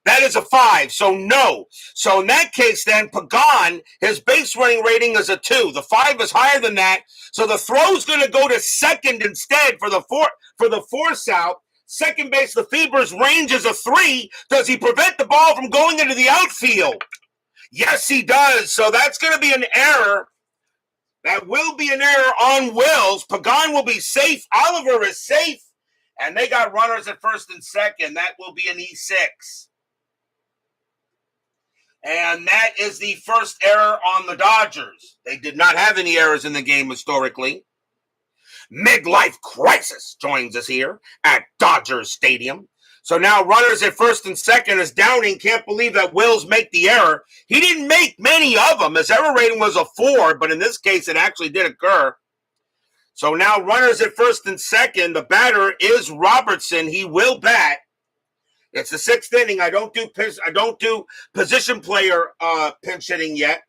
That is a 5, so no. So in that case, then, Pagan, his base running rating is a 2. The 5 is higher than that, so the throw's going to go to second instead for the force out. Second base, Fever's range is a 3. Does he prevent the ball from going into the outfield? Yes, he does. So that's going to be an error. That will be an error on Wills. Pagan will be safe. Oliver is safe. And they got runners at first and second. That will be an E6. And that is the first error on the Dodgers. They did not have any errors in the game historically. Midlife crisis joins us here at Dodgers Stadium. So now runners at first and second as Downing can't believe that Wills make the error. He didn't make many of them. His error rating was a 4, but in this case it actually did occur. So now runners at first and second. The batter is Robertson. He will bat. It's the 6th inning. I don't do position player pinch hitting yet.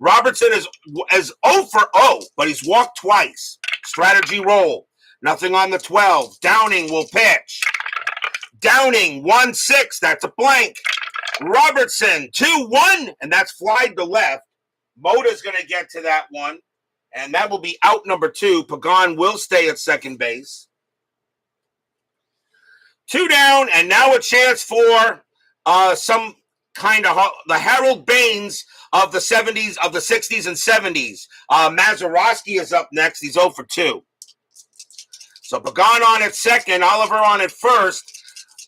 Robertson is 0 for 0, but he's walked twice. Strategy roll. Nothing on the 12. Downing will pitch. Downing 1-6. That's a blank. Robertson 2-1, and that's flied to left. Mota's going to get to that one, and that will be out number 2. Pagan will stay at second base. 2 down, and now a chance for some kind of the Harold Baines of the 70s, of the 60s and 70s. Mazeroski is up next. He's 0 for 2. So Pagan on at second, Oliver on at first.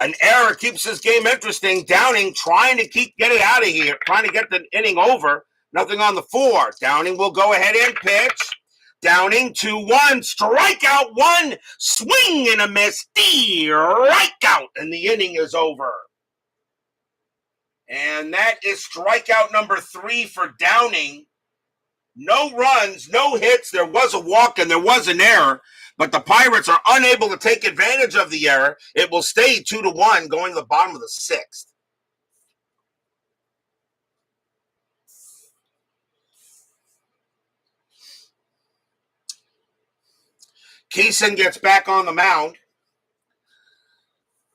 An error keeps this game interesting. Downing trying to get it out of here, trying to get the inning over. Nothing on the 4. Downing will go ahead and pitch. Downing 2-1, strikeout 1, swing and a miss, strikeout, and the inning is over. And that is strikeout number 3 for Downing. No runs, no hits. There was a walk and there was an error, but the Pirates are unable to take advantage of the error. It will stay 2-1 going to the bottom of the 6th. Kison gets back on the mound.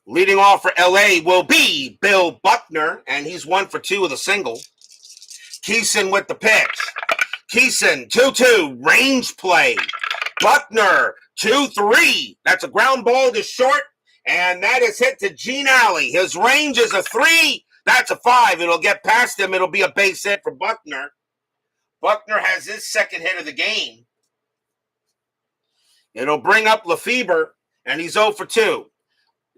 Leading off for LA will be Bill Buckner, and he's 1 for 2 with a single. Kison with the pitch. Kison 2-2, range play. Buckner 2-3. That's a ground ball to short, and that is hit to Gene Alley. His range is a 3. That's a 5. It'll get past him. It'll be a base hit for Buckner. Buckner has his second hit of the game. It'll bring up Lefebvre, and he's 0 for 2.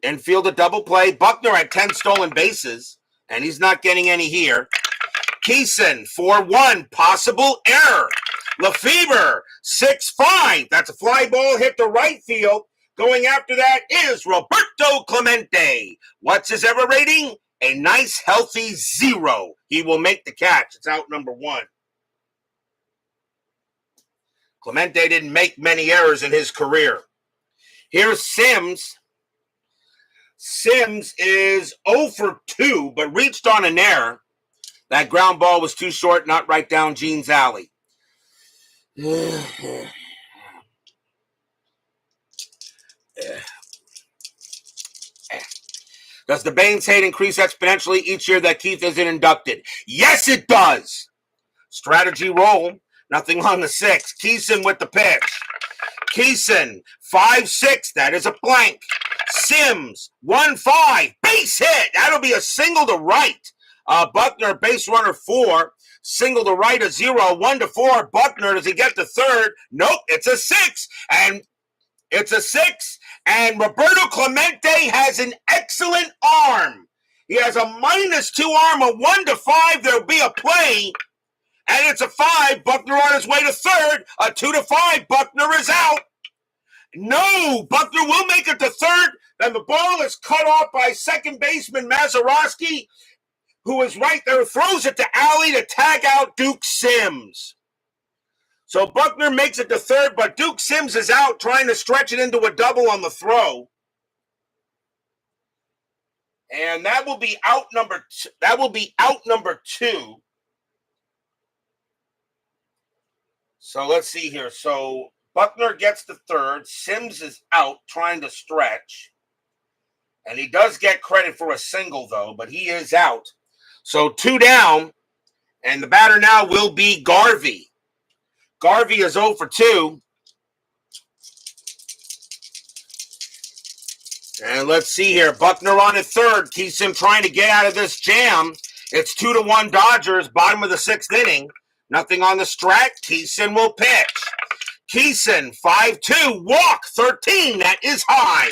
Infield a double play. Buckner had 10 stolen bases, and he's not getting any here. Kison, 4-1, possible error. Lefebvre, 6-5. That's a fly ball hit to right field. Going after that is Roberto Clemente. What's his error rating? A nice, healthy 0. He will make the catch. It's out number 1. Clemente didn't make many errors in his career. Here's Sims. Sims is 0 for 2, but reached on an error. That ground ball was too short, not right down Gene's alley. Does the Baines hate increase exponentially each year that Keith isn't inducted? Yes, it does. Strategy roll. Nothing on the 6. Kison with the pitch. Kison, 5-6. That is a blank. Sims, 1-5. Base hit. That'll be a single to right. Buckner, base runner 4. Single to right, a 0. 1-4. Buckner, does he get to third? Nope, it's a 6. And it's a 6. And Roberto Clemente has an excellent arm. He has a -2 arm, a 1-5. There'll be a play. And it's a 5. Buckner on his way to third. A 2-5. Buckner is out. No, Buckner will make it to third. Then the ball is cut off by second baseman Mazeroski, who is right there, throws it to Alley to tag out Duke Sims. So Buckner makes it to third, but Duke Sims is out trying to stretch it into a double on the throw. And that will be out number 2. So let's see here. So Buckner gets to third. Sims is out trying to stretch. And he does get credit for a single, though, but he is out. So 2 down. And the batter now will be Garvey. Garvey is 0 for 2. And let's see here. Buckner on at third. Kison trying to get out of this jam. It's 2-1 Dodgers, bottom of the 6th inning. Nothing on the strat. Kison will pitch. Kison, 5-2, walk, 13. That is high.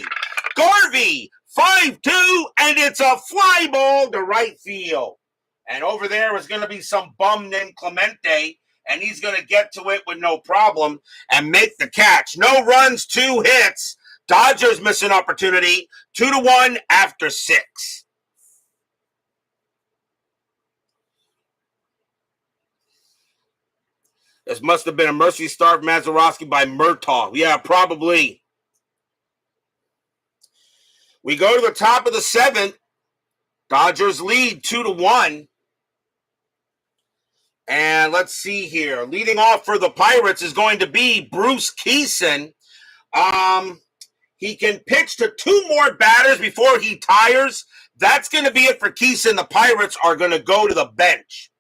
Garvey, 5-2, and it's a fly ball to right field. And over there is going to be some bum named Clemente, and he's going to get to it with no problem and make the catch. No runs, 2 hits. Dodgers miss an opportunity. 2-1 after 6. This must have been a mercy starved Mazeroski by Murtaugh. Yeah, probably. We go to the top of the 7th. Dodgers lead 2-1. And let's see here. Leading off for the Pirates is going to be Bruce Kison. He can pitch to 2 more batters before he tires. That's going to be it for Kison. The Pirates are going to go to the bench.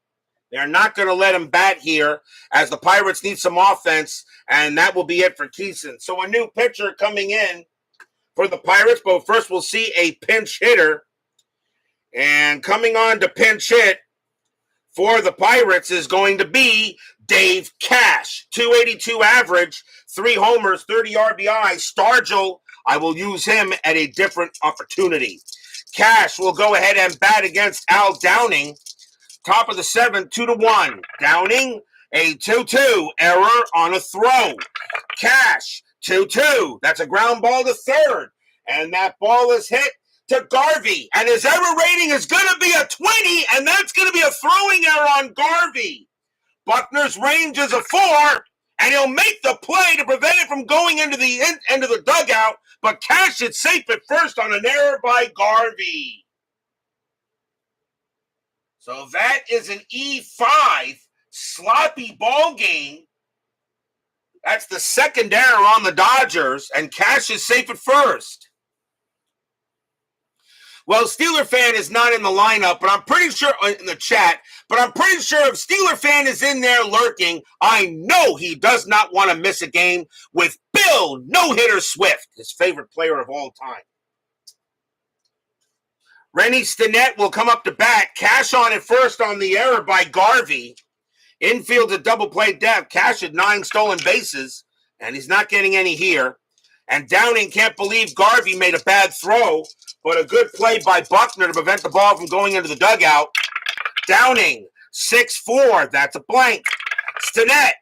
They're not going to let him bat here as the Pirates need some offense, and that will be it for Kison. So a new pitcher coming in for the Pirates, but first we'll see a pinch hitter. And coming on to pinch hit for the Pirates is going to be Dave Cash. 282 average, 3 homers, 30 RBI. Stargell, I will use him at a different opportunity. Cash will go ahead and bat against Al Downing. Top of the 7th, 2-1. Downing, a 2-2. Error on a throw. Cash, 2-2. That's a ground ball to third. And that ball is hit to Garvey. And his error rating is going to be a 20, and that's going to be a throwing error on Garvey. Buckner's range is a 4, and he'll make the play to prevent it from going into the end of the dugout, but Cash it safe at first on an error by Garvey. So that is an E5 sloppy ball game. That's the second error on the Dodgers, and Cash is safe at first. Well, Steeler fan is not in the lineup, but I'm pretty sure in the chat, but I'm pretty sure if Steeler fan is in there lurking, I know he does not want to miss a game with Bill No-Hitter Swift, his favorite player of all time. Rennie Stinnett will come up to bat. Cash on at first on the error by Garvey. Infield a double play depth. Cash had 9 stolen bases, and he's not getting any here. And Downing can't believe Garvey made a bad throw, but a good play by Buckner to prevent the ball from going into the dugout. Downing, 6-4. That's a blank. Stinnett,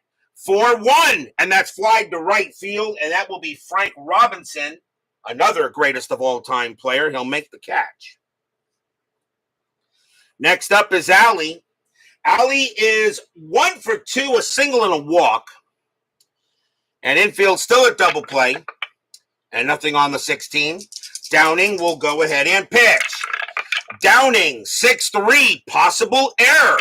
4-1. And that's flied to right field, and that will be Frank Robinson, another greatest of all time player. He'll make the catch. Next up is Alley. Alley is 1 for 2, a single and a walk. And infield still at double play. And nothing on the 16. Downing will go ahead and pitch. Downing, 6-3, possible error.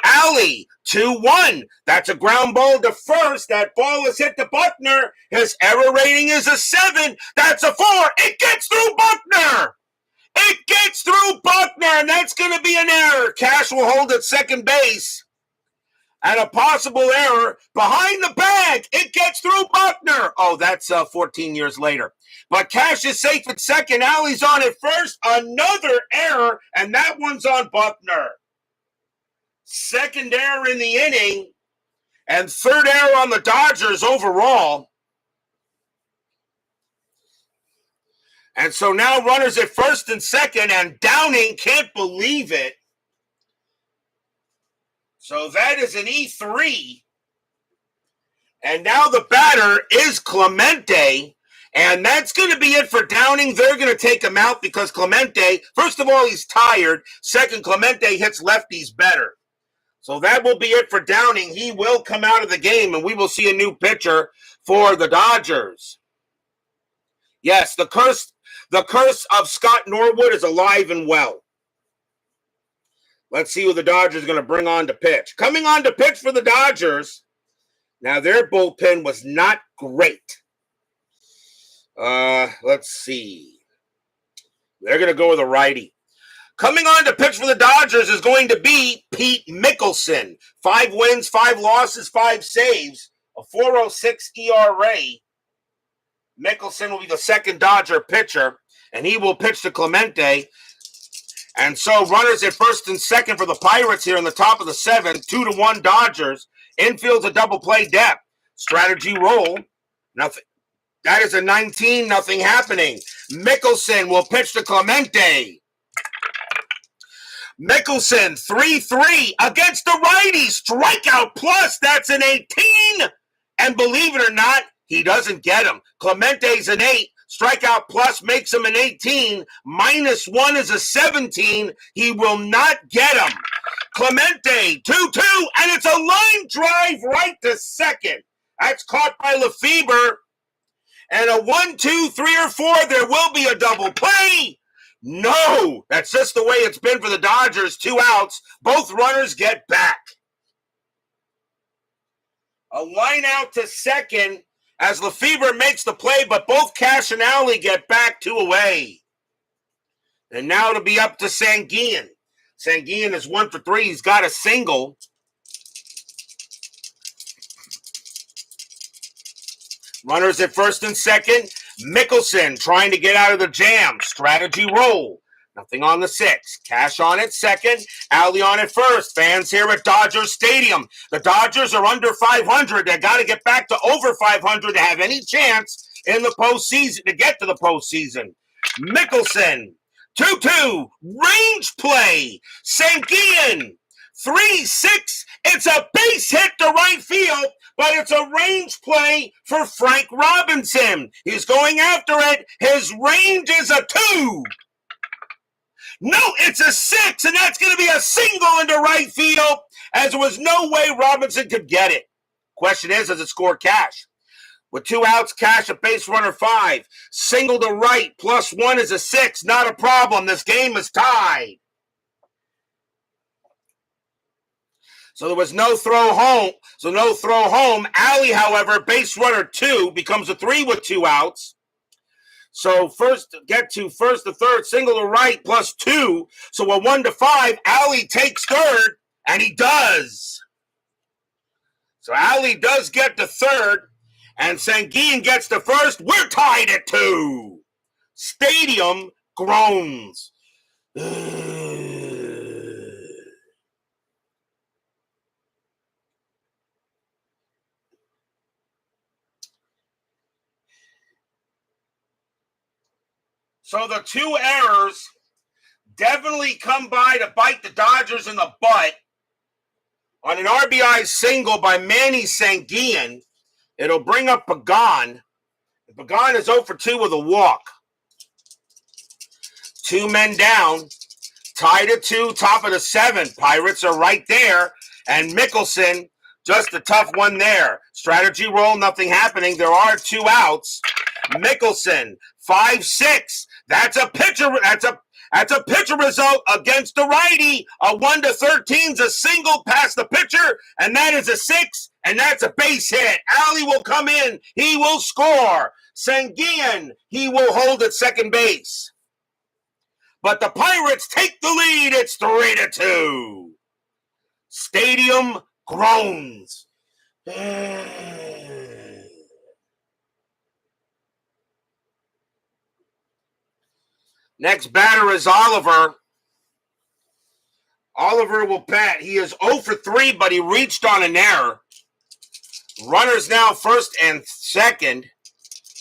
Alley, 2-1. That's a ground ball to first. That ball is hit to Buckner. His error rating is a 7. That's a 4. It gets through Buckner. It gets through Buckner, and that's going to be an error. Cash will hold at second base. And a possible error behind the bag. It gets through Buckner. Oh, that's 14 years later. But Cash is safe at second. Alley's on at first. Another error, and that one's on Buckner. Second error in the inning, and third error on the Dodgers overall. And so now runners at first and second, and Downing can't believe it. So that is an E3. And now the batter is Clemente. And that's going to be it for Downing. They're going to take him out because Clemente, first of all, he's tired. Second, Clemente hits lefties better. So that will be it for Downing. He will come out of the game, and we will see a new pitcher for the Dodgers. Yes, the curse of Scott Norwood is alive and well. Let's see who the Dodgers are going to bring on to pitch. Coming on to pitch for the Dodgers. Now, their bullpen was not great. Let's see. They're going to go with a righty. Coming on to pitch for the Dodgers is going to be Pete Mickelson. 5 wins, 5 losses, 5 saves, a 4.06 ERA. Mickelson will be the second Dodger pitcher, and he will pitch to Clemente. And so runners at first and second for the Pirates here in the top of the 7th, 2-1 Dodgers. Infield's a double play depth. Strategy roll. Nothing. That is a 19, nothing happening. Mickelson will pitch to Clemente. Mickelson, 3-3 against the righty. Strikeout plus, that's an 18. And believe it or not, he doesn't get him. Clemente's an 8. Strikeout plus makes him an 18. -1 is a 17. He will not get him. Clemente, 2-2, and it's a line drive right to second. That's caught by Lefebvre. And a 1, 2, 3, or 4, there will be a double play. No, that's just the way it's been for the Dodgers. 2 outs. Both runners get back. A line out to second as Lefebvre makes the play, but both Cash and Alley get back 2 away. And now it'll be up to Sanguillen. Sanguillen is 1 for 3. He's got a single. Runners at first and second. Mickelson trying to get out of the jam. Strategy roll. Nothing on the 6. Cash on at second. Alley on at first. Fans here at Dodger Stadium. The Dodgers are under 500. They got to get back to over 500 to have any chance in the postseason, to get to the postseason. Mickelson, 2-2. Range play. Sanguillen, 3-6. It's a base hit to right field, but it's a range play for Frank Robinson. He's going after it. His range is a 2. No, it's a 6, and that's going to be a single into right field, as there was no way Robinson could get it. Question is, does it score Cash? With 2 outs, Cash at base runner 5. Single to right, +1 is a 6. Not a problem. This game is tied. So there was no throw home. Alley, however, base runner 2 becomes a 3 with 2 outs. So get to first to third, single to right, +2. So a 1 to 5. Alley takes third, and he does. So Alley does get to third, and Sanguillen gets to first. We're tied at 2. Stadium groans. So the 2 errors definitely come by to bite the Dodgers in the butt. On an RBI single by Manny Sanguillen, it'll bring up Pagan. Pagan is 0 for 2 with a walk. 2 men down, tied at 2, top of the 7th. Pirates are right there, and Mickelson Just a tough one there. Strategy roll, nothing happening. There are 2 outs. Mickelson, 5-6. That's a pitcher. That's a pitcher result against the righty. A 1-13 is a single past the pitcher, and that is a 6, and that's a base hit. Ali will come in. He will score. Sanguian, he will hold at second base. But the Pirates take the lead. It's 3-2. Stadium groans. Next batter is Oliver. Oliver will bat. He is 0 for 3, but he reached on an error. Runners now first and second,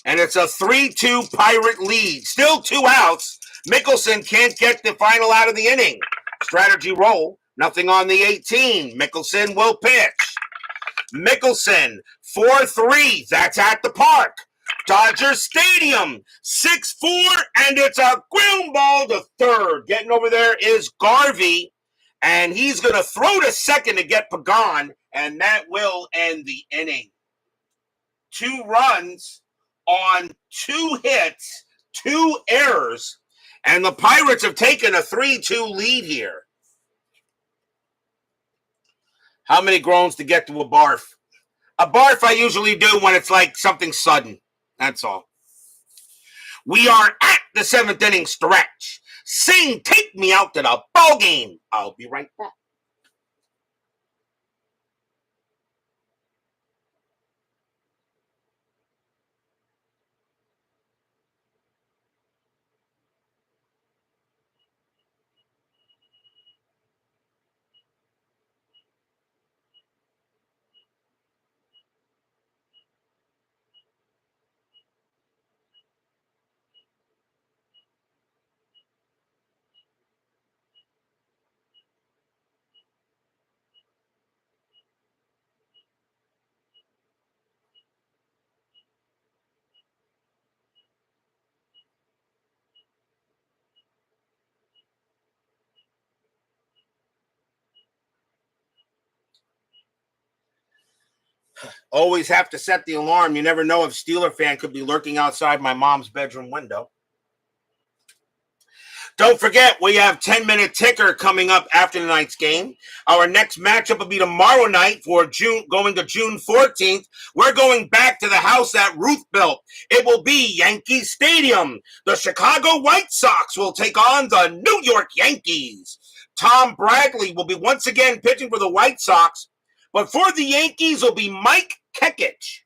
and it's a 3-2 Pirate lead. Still 2 outs. Mickelson can't get the final out of the inning. Strategy roll, nothing on the 18. Mickelson will pitch. Mickelson, 4-3. That's at the park. Dodger Stadium, 6-4, and it's a ground ball to third. Getting over there is Garvey, and he's going to throw to second to get Pagan, and that will end the inning. 2 runs on 2 hits, 2 errors, and the Pirates have taken a 3-2 lead here. How many groans to get to a barf? A barf I usually do when it's like something sudden. That's all. We are at the 7th inning stretch. Sing, take me out to the ball game. I'll be right back. Always have to set the alarm. You never know if Steeler fan could be lurking outside my mom's bedroom window. Don't forget, we have 10-minute ticker coming up after tonight's game. Our next matchup will be tomorrow night for going to June 14th. We're going back to the house that Ruth built. It will be Yankee Stadium. The Chicago White Sox will take on the New York Yankees. Tom Bradley will be once again pitching for the White Sox, but for the Yankees will be Mike Kekich.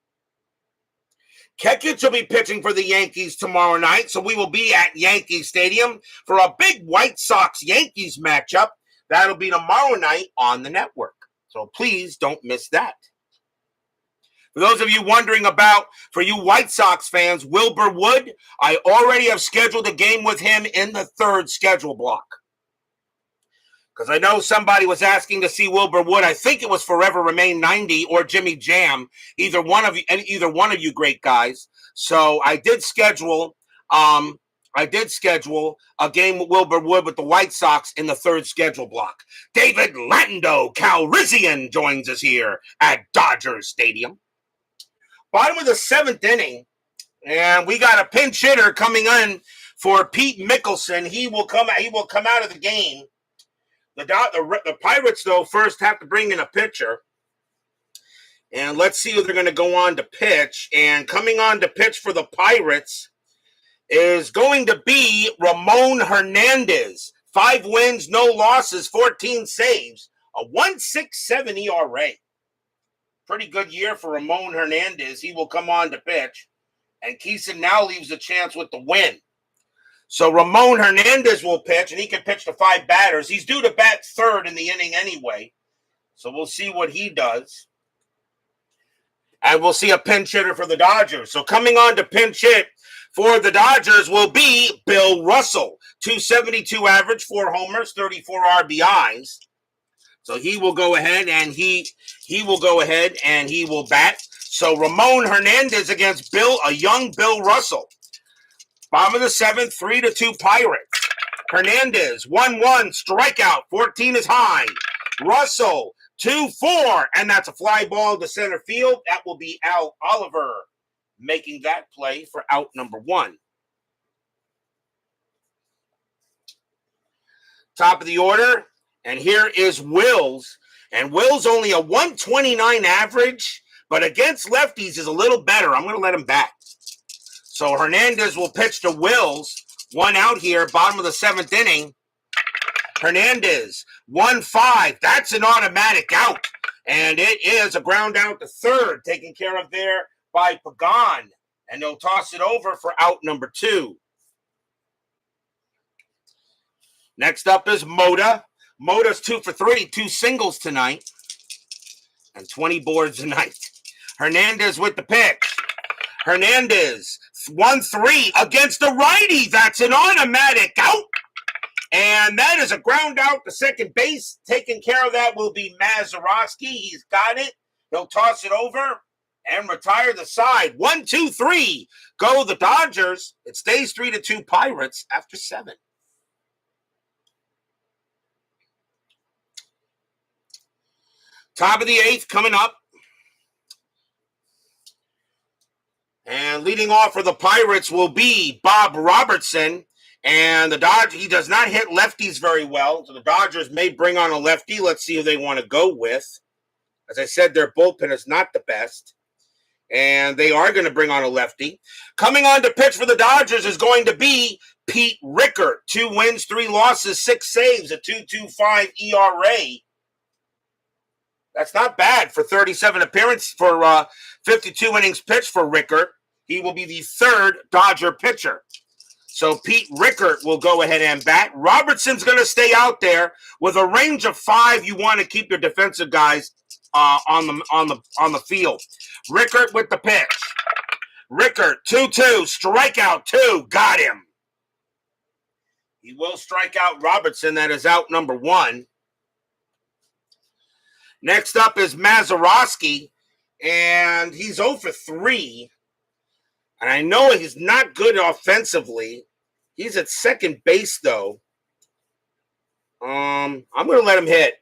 Kekich will be pitching for the Yankees tomorrow night, so we will be at Yankee Stadium for a big White Sox-Yankees matchup. That'll be tomorrow night on the network, so please don't miss that. For those of you wondering about, for you White Sox fans, Wilbur Wood, I already have scheduled a game with him in the 3rd schedule block. Because I know somebody was asking to see Wilbur Wood. I think it was Forever Remain 90 or Jimmy Jam, either one of you great guys. So I did schedule a game with Wilbur Wood with the White Sox in the 3rd schedule block. David Lando Calrissian joins us here at Dodger Stadium. Bottom of the 7th inning, and we got a pinch hitter coming in for Pete Mickelson. He will come out of the game. The Pirates, though, first have to bring in a pitcher. And let's see who they're going to go on to pitch. And coming on to pitch for the Pirates is going to be Ramon Hernandez. 5 wins, no losses, 14 saves, a 1.67 ERA. Pretty good year for Ramon Hernandez. He will come on to pitch. And Kison now leaves a chance with the win. So Ramon Hernandez will pitch, and he can pitch to 5 batters. He's due to bat 3rd in the inning anyway. So we'll see what he does. And we'll see a pinch hitter for the Dodgers. So coming on to pinch hit for the Dodgers will be Bill Russell. 272 average, 4 homers, 34 RBIs. So he will go ahead and he will bat. So Ramon Hernandez against a young Bill Russell. Bottom of the 7th, 3-2 Pirates. Hernandez, 1-1, strikeout, 14 is high. Russell, 2-4, and that's a fly ball to center field. That will be Al Oliver making that play for out number 1. Top of the order, and here is Wills. And Wills only a 129 average, but against lefties is a little better. I'm going to let him bat. So Hernandez will pitch to Wills. 1 out here, bottom of the 7th inning. Hernandez, 1-5. That's an automatic out. And it is a ground out to third, taken care of there by Pagan. And they'll toss it over for out number 2. Next up is Mota. Mota's 2 for 3, 2 singles tonight, and 20 boards tonight. Hernandez with the pitch. Hernandez, 1-3 against the righty. That's an automatic out. And that is a ground out to second base. Taking care of that will be Mazeroski. He's got it. He'll toss it over and retire the side. 1, 2, 3. Go the Dodgers. It stays 3-2 Pirates after 7. Top of the 8th coming up. And leading off for the Pirates will be Bob Robertson. And the Dodgers, he does not hit lefties very well. So the Dodgers may bring on a lefty. Let's see who they want to go with. As I said, their bullpen is not the best. And they are going to bring on a lefty. Coming on to pitch for the Dodgers is going to be Pete Rickert. 2 wins, 3 losses, 6 saves, a 2.25 ERA. That's not bad for 37 appearances for 52 innings pitched for Rickert. He will be the 3rd Dodger pitcher. So Pete Rickert will go ahead and bat. Robertson's going to stay out there with a range of 5. You want to keep your defensive guys on the field. Rickert with the pitch. Rickert 2-2, strikeout 2, got him. He will strike out Robertson. That is out number 1. Next up is Mazeroski, and he's 0 for 3. And I know he's not good offensively. He's at second base, though. I'm going to let him hit.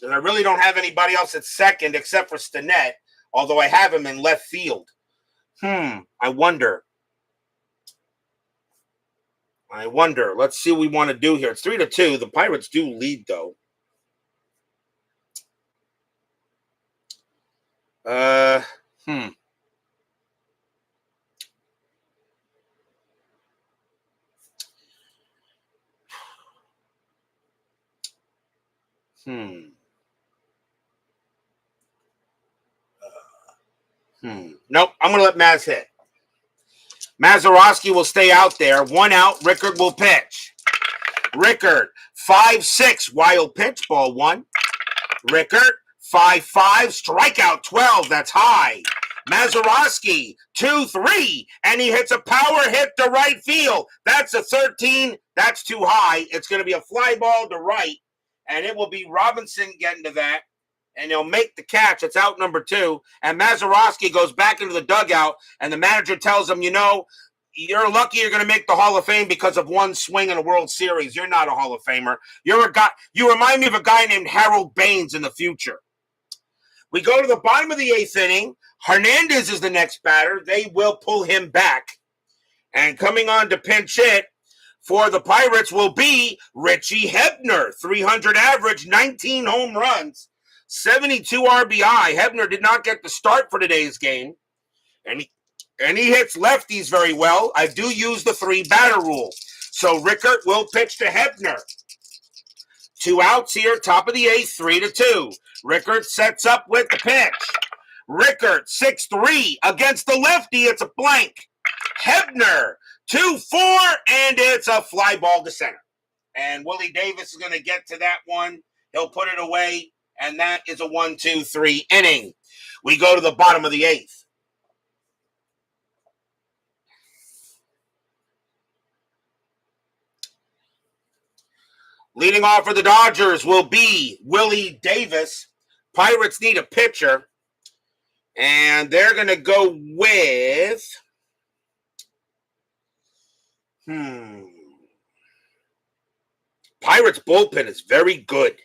And I really don't have anybody else at second except for Stinnett, although I have him in left field. I wonder. Let's see what we want to do here. It's 3-2. The Pirates do lead, though. Nope, I'm going to let Maz hit. Mazeroski will stay out there. 1 out. Rickert will pitch. Rickert, 5-6. Wild pitch, ball 1. Rickert, 5-5. Strikeout 12. That's high. Mazeroski, 2-3. And he hits a power hit to right field. That's a 13. That's too high. It's going to be a fly ball to right. And it will be Robinson getting to that. And he'll make the catch. It's out number 2. And Mazeroski goes back into the dugout. And the manager tells him, you're lucky you're going to make the Hall of Fame because of 1 swing in a World Series. You're not a Hall of Famer. You're a guy. You remind me of a guy named Harold Baines in the future. We go to the bottom of the 8th inning. Hernandez is the next batter. They will pull him back. And coming on to pinch hit for the Pirates will be Richie Hebner. 300 average, 19 home runs, 72 RBI. Hebner did not get the start for today's game. And he hits lefties very well. I do use the 3-batter rule. So Rickert will pitch to Hebner. 2 outs here, top of the 8th, 3-2. Rickert sets up with the pitch. Rickert, 6-3 against the lefty. It's a blank. Hebner, 2-4, and it's a fly ball to center. And Willie Davis is going to get to that one. He'll put it away, and that is a 1-2-3 inning. We go to the bottom of the 8th. Leading off for the Dodgers will be Willie Davis. Pirates need a pitcher. And they're going to go with... Pirates bullpen is very good.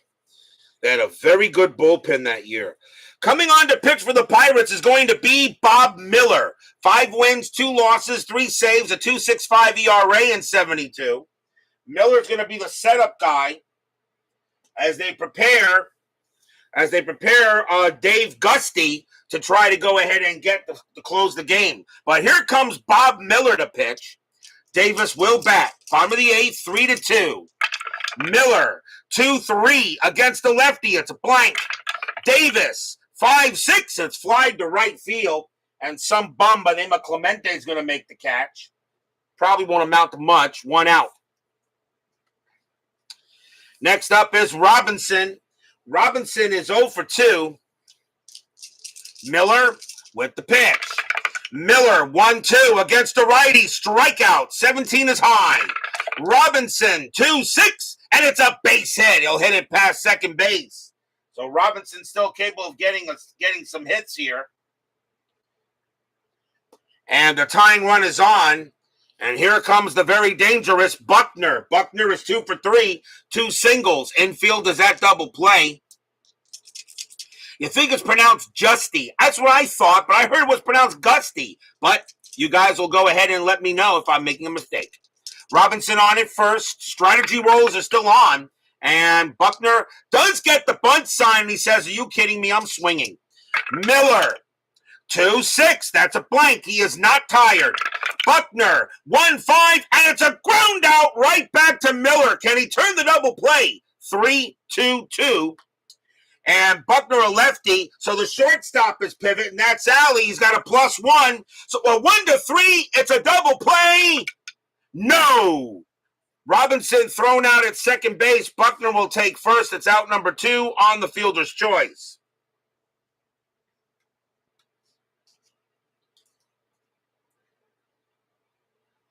They had a very good bullpen that year. Coming on to pitch for the Pirates is going to be Bob Miller. 5 wins, 2 losses, 3 saves, a 2.65 ERA in 72. Miller's going to be the setup guy as they prepare Dave Gusty to try to go ahead and get to close the game. But here comes Bob Miller to pitch. Davis will bat. Bottom of the 8th, 3-2. Miller, 2-3 against the lefty. It's a blank. Davis, 5-6. It's flied to right field. And some bum by the name of Clemente is going to make the catch. Probably won't amount to much. 1 out. Next up is Robinson. Robinson is 0 for 2. Miller with the pitch. Miller, 1-2 against the righty. Strikeout. 17 is high. Robinson, 2-6. And it's a base hit. He'll hit it past second base. So Robinson's still capable of getting some hits here. And the tying run is on. And here comes the very dangerous Buckner. Buckner is 2 for 3. 2 singles. Infield is at double play. You think it's pronounced Justy. That's what I thought, but I heard it was pronounced Gusty. But you guys will go ahead and let me know if I'm making a mistake. Robinson on it first. Strategy rolls are still on. And Buckner does get the bunt sign. He says, are you kidding me? I'm swinging. Miller, 2-6. That's a blank. He is not tired. Buckner, 1-5. And it's a ground out right back to Miller. Can he turn the double play? 3-2-2. And Buckner a lefty, so the shortstop is pivot, and that's Alley. He's got a +1. So 1-3, it's a double play. No. Robinson thrown out at second base. Buckner will take first. It's out number 2 on the fielder's choice.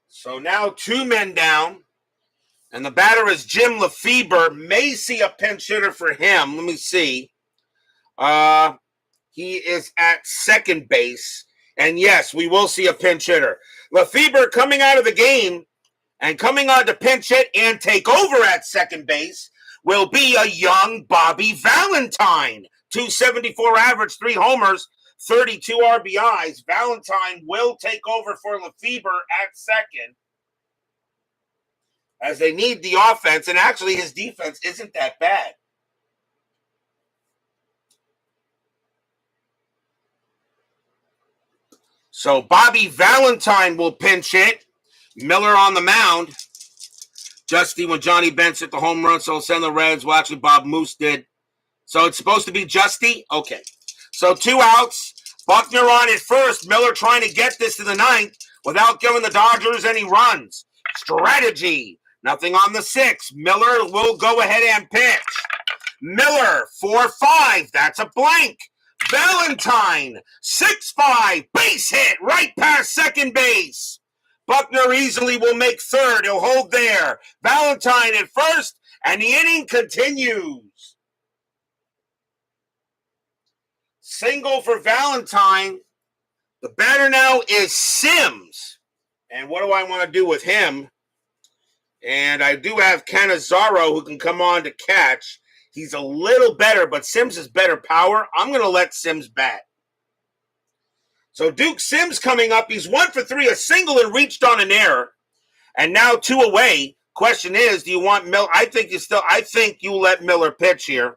So now 2 men down. And the batter is Jim Lefebvre. May see a pinch hitter for him. Let me see. He is at second base. And yes, we will see a pinch hitter. Lefebvre coming out of the game and coming on to pinch hit and take over at second base will be a young Bobby Valentine. 274 average, 3 homers, 32 RBIs. Valentine will take over for Lefebvre at second, as they need the offense, and actually his defense isn't that bad. So Bobby Valentine will pinch hit. Miller on the mound. Justy when Johnny Bench hit the home run, so send the Reds. Well, actually, Bob Moose did. So it's supposed to be Justy? Okay. So 2 outs. Buckner on it first. Miller trying to get this to the 9th without giving the Dodgers any runs. Strategy. Nothing on the 6th. Miller will go ahead and pitch. Miller, 4-5. That's a blank. Valentine, 6-5. Base hit right past second base. Buckner easily will make third. He'll hold there. Valentine at first, and the inning continues. Single for Valentine. The batter now is Sims. And what do I want to do with him? And I do have Cannizzaro who can come on to catch. He's a little better, but Sims is better power. I'm going to let Sims bat. So Duke Sims coming up. He's 1 for 3, a single and reached on an error. And now 2 away. Question is, do you want Miller? I think you let Miller pitch here.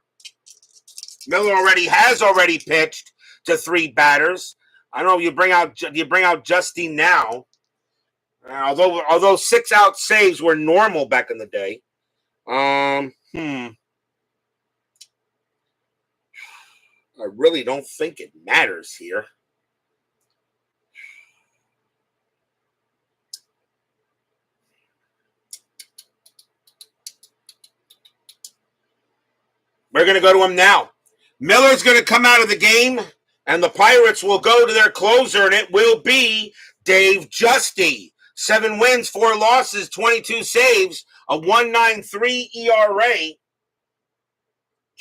Miller has already pitched to 3 batters. I don't know if you bring out Justy now. Although 6 out saves were normal back in the day. I really don't think it matters here. We're going to go to him now. Miller's going to come out of the game, and the Pirates will go to their closer, and it will be Dave Justy. 7 wins, 4 losses, 22 saves, a 1.93 ERA.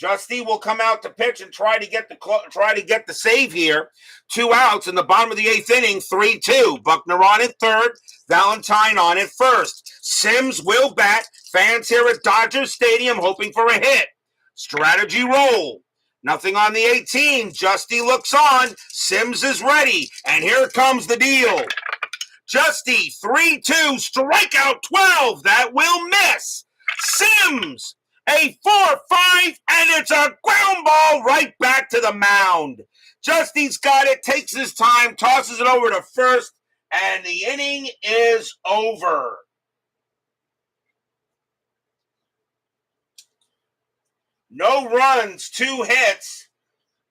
Justy will come out to pitch and try to get the save here. 2 outs in the bottom of the 8th inning, 3-2. Buckner on at third, Valentine on at first. Sims will bat. Fans here at Dodger Stadium hoping for a hit. Strategy roll. Nothing on the 18. Justy looks on. Sims is ready. And here comes the deal. Justy, 3-2, strikeout 12. That will miss. Sims, a 4-5, and it's a ground ball right back to the mound. Justy's got it, takes his time, tosses it over to first, and the inning is over. No runs, 2 hits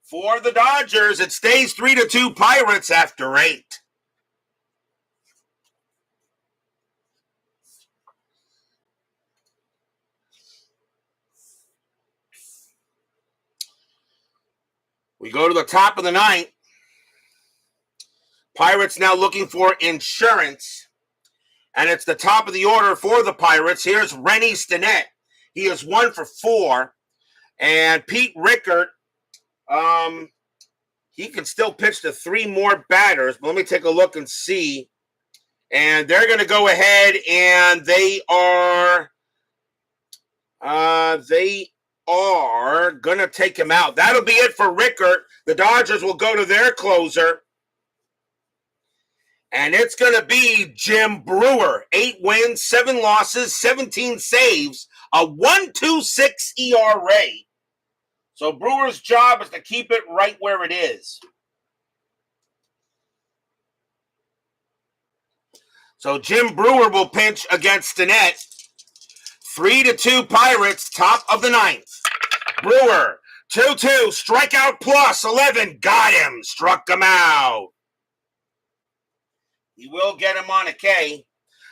for the Dodgers. It stays 3-2 Pirates after 8. We go to the top of the 9th. Pirates now looking for insurance. And it's the top of the order for the Pirates. Here's Rennie Stinnett. He is 1 for 4. And Pete Rickert, he can still pitch to 3 more batters. But let me take a look and see. And they're going to go ahead and they are going to take him out. That'll be it for Rickert. The Dodgers will go to their closer. And it's going to be Jim Brewer. 8 wins, 7 losses, 17 saves, a 1.26 ERA. So Brewer's job is to keep it right where it is. So Jim Brewer will pinch against Stinnett. 3-2 Pirates, top of the 9th. Brewer, 2-2, strikeout plus 11. Got him, struck him out. He will get him on a K.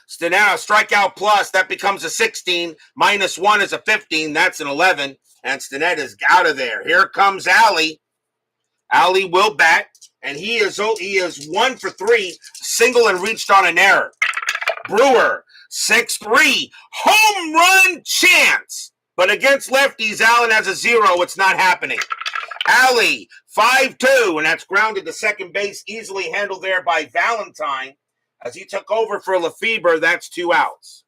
Stinnett, strikeout plus, that becomes a 16. -1 is a 15, that's an 11. And Stinnett is out of there. Here comes Alley. Alley will bat, and he is 1 for 3, single and reached on an error. Brewer, 6-3, home run chance. But against lefties, Allen has a 0. It's not happening. Alley, 5-2, and that's grounded to second base, easily handled there by Valentine. As he took over for Lefebvre, that's 2 outs.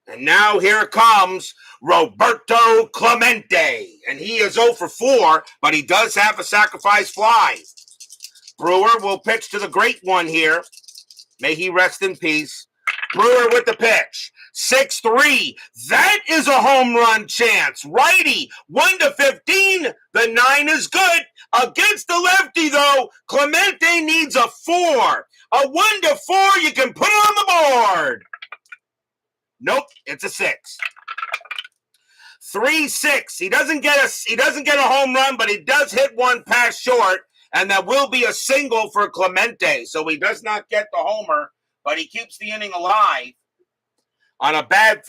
And now here comes Roberto Clemente. And he is 0 for 4, but he does have a sacrifice fly. Brewer will pitch to the great one here. May he rest in peace. Brewer with the pitch. 6-3. That is a home run chance. Righty, 1-15. The 9 is good. Against the lefty, though, Clemente needs a 4. A 1-4, you can put it on the board. Nope, it's a 6. 3-6. He doesn't get a home run, but he does hit one pass short, and that will be a single for Clemente. So he does not get the homer, but he keeps the inning alive. On a bad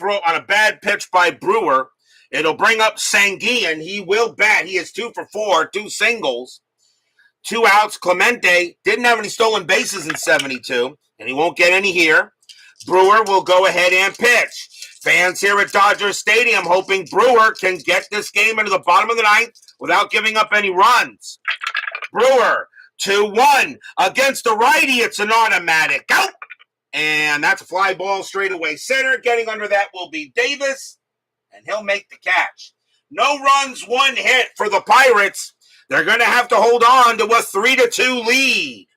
pitch by Brewer, it'll bring up Sanguian. He will bat. He is 2 for 4, 2 singles, 2 outs. Clemente didn't have any stolen bases in 72, and he won't get any here. Brewer will go ahead and pitch. Fans here at Dodger Stadium hoping Brewer can get this game into the bottom of the 9th without giving up any runs. Brewer, 2-1. Against the righty, it's an automatic out. And that's a fly ball straight away center. Getting under that will be Davis, and he'll make the catch. No runs, 1 hit for the Pirates. They're going to have to hold on to a 3-2 lead.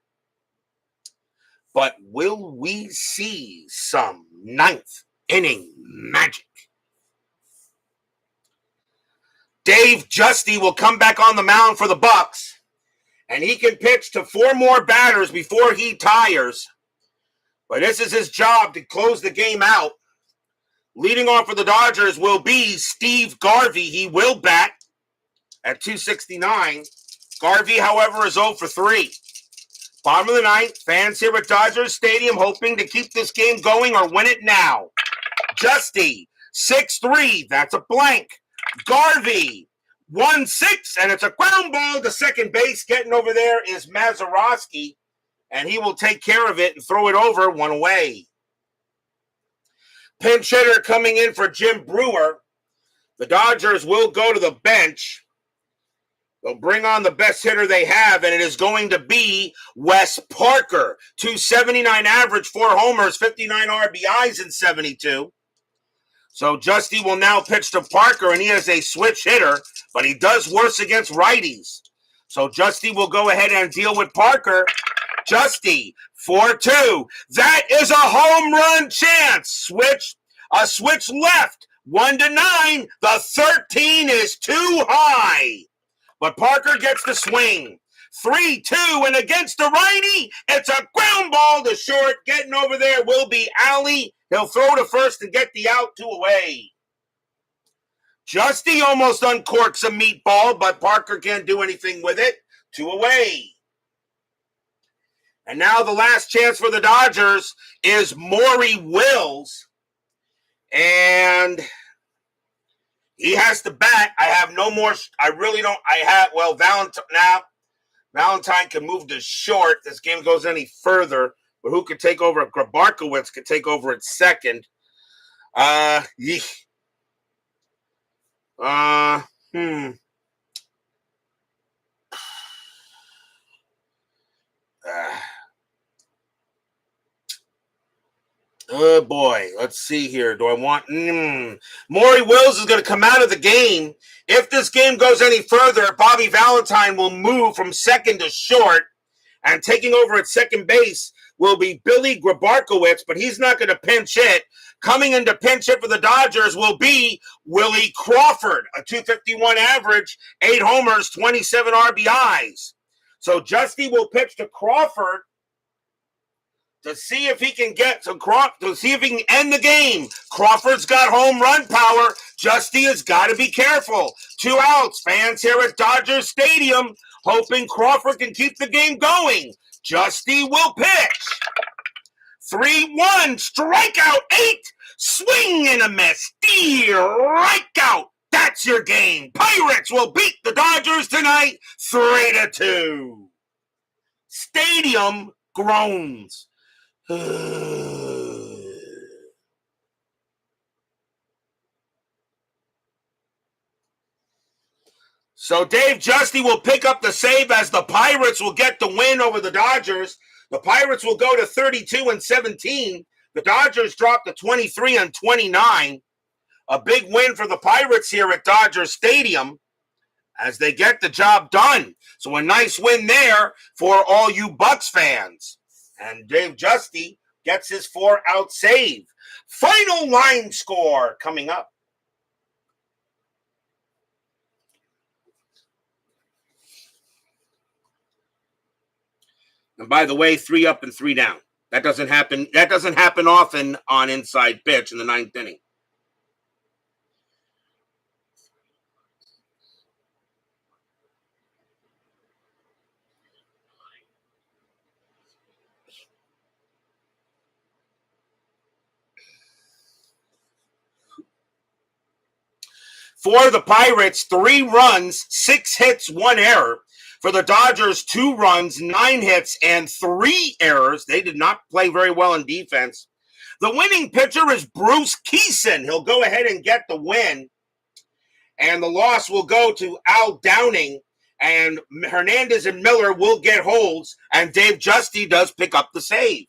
But will we see some 9th inning magic? Dave Justy will come back on the mound for the Bucks, and he can pitch to 4 more batters before he tires. But this is his job to close the game out. Leading off for the Dodgers will be Steve Garvey. He will bat at 269. Garvey, however, is 0 for 3. Bottom of the 9th, fans here at Dodger Stadium hoping to keep this game going or win it now. Justy, 6-3, that's a blank. Garvey, 1-6, and it's a ground ball to second base. Getting over there is Mazeroski, and he will take care of it and throw it over, 1 away. Pinch hitter coming in for Jim Brewer. The Dodgers will go to the bench. They'll bring on the best hitter they have, and it is going to be Wes Parker. 279 average, 4 homers, 59 RBIs in 72. So Justy will now pitch to Parker, and he is a switch hitter, but he does worse against righties. So Justy will go ahead and deal with Parker. Justy, 4-2. That is a home run chance. A switch left. 1-9. The 13 is too high. But Parker gets the swing. 3-2, and against the righty, it's a ground ball to short. Getting over there will be Alley. He'll throw to first and get the out, 2 away. Justy almost uncorks a meatball, but Parker can't do anything with it. 2 away. And now the last chance for the Dodgers is Maury Wills. And he has to bat. I have no more. I really don't. Valentine can move to short. This game goes any further. But who could take over? Grabarkowitz could take over at second. Oh, boy. Let's see here. Do I want... Maury Wills is going to come out of the game. If this game goes any further, Bobby Valentine will move from second to short. And taking over at second base will be Billy Grabarkowitz, but he's not going to pinch hit. Coming in to pinch hit for the Dodgers will be Willie Crawford, a .251 average, 8 homers, 27 RBIs. So Justy will pitch to Crawford to see if he can end the game. Crawford's got home run power. Justy has got to be careful. 2 outs. Fans here at Dodger Stadium hoping Crawford can keep the game going. Justy will pitch. 3-1. Strikeout 8. Swing and a miss. Strikeout. That's your game. Pirates will beat the Dodgers tonight 3-2. Stadium groans. So Dave Justy will pick up the save as the Pirates will get the win over the Dodgers. The Pirates will go to 32-17. The Dodgers drop to 23-29. A big win for the Pirates here at Dodger Stadium as they get the job done. So a nice win there for all you Bucks fans. And Dave Justy gets his 4-out save. Final line score coming up. And by the way, 3 up and 3 down. That doesn't happen. That doesn't happen often on inside pitch in the 9th inning. For the Pirates, 3 runs, 6 hits, 1 error. For the Dodgers, 2 runs, 9 hits, and 3 errors. They did not play very well in defense. The winning pitcher is Bruce Kison. He'll go ahead and get the win. And the loss will go to Al Downing. And Hernandez and Miller will get holds. And Dave Justy does pick up the save.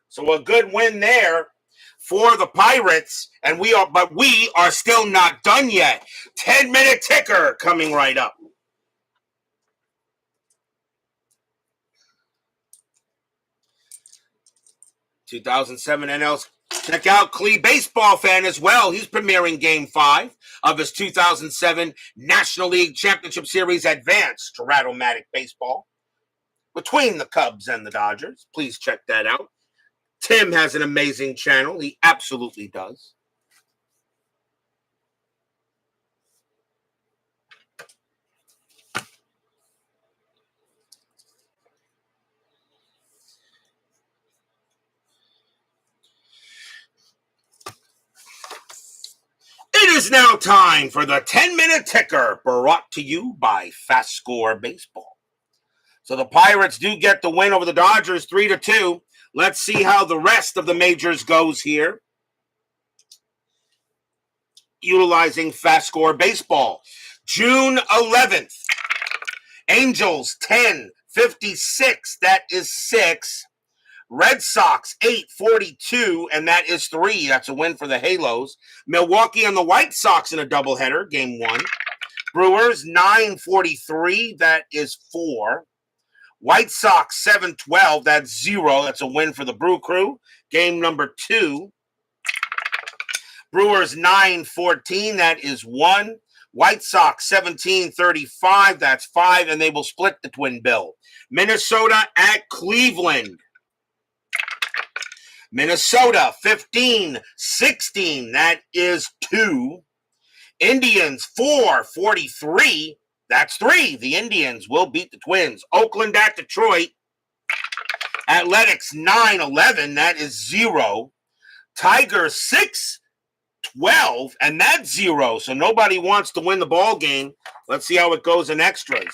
So a good win there for the Pirates. And we are still not done yet. 10-minute ticker coming right up. (2007) NL. Check out Clee Baseball Fan as well. He's premiering Game 5 of his 2007 National League Championship Series Advanced Stratomatic Baseball between the Cubs and the Dodgers. Please check that out. Tim has an amazing channel. He absolutely does. It is now time for the 10-minute ticker brought to you by FastScore Baseball. So the Pirates do get the win over the Dodgers 3-2. Let's see how the rest of the majors goes here. Utilizing FastScore Baseball. June 11th. Angels 10-56. That is 6. Red Sox 842, and that is 3. That's a win for the Halos. Milwaukee and the White Sox in a doubleheader, game 1. Brewers 943, that is 4. White Sox 712, that's 0. That's a win for the Brew Crew, game number 2. Brewers 914, that is 1. White Sox 1735, that's 5, and they will split the twin bill. Minnesota at Cleveland. Minnesota 15-16, that is 2. Indians 443, that's 3. The Indians will beat the Twins. Oakland at Detroit. Athletics 911, that is 0. Tigers 612, and that's 0. So nobody wants to win the ball game. Let's see how it goes in extras.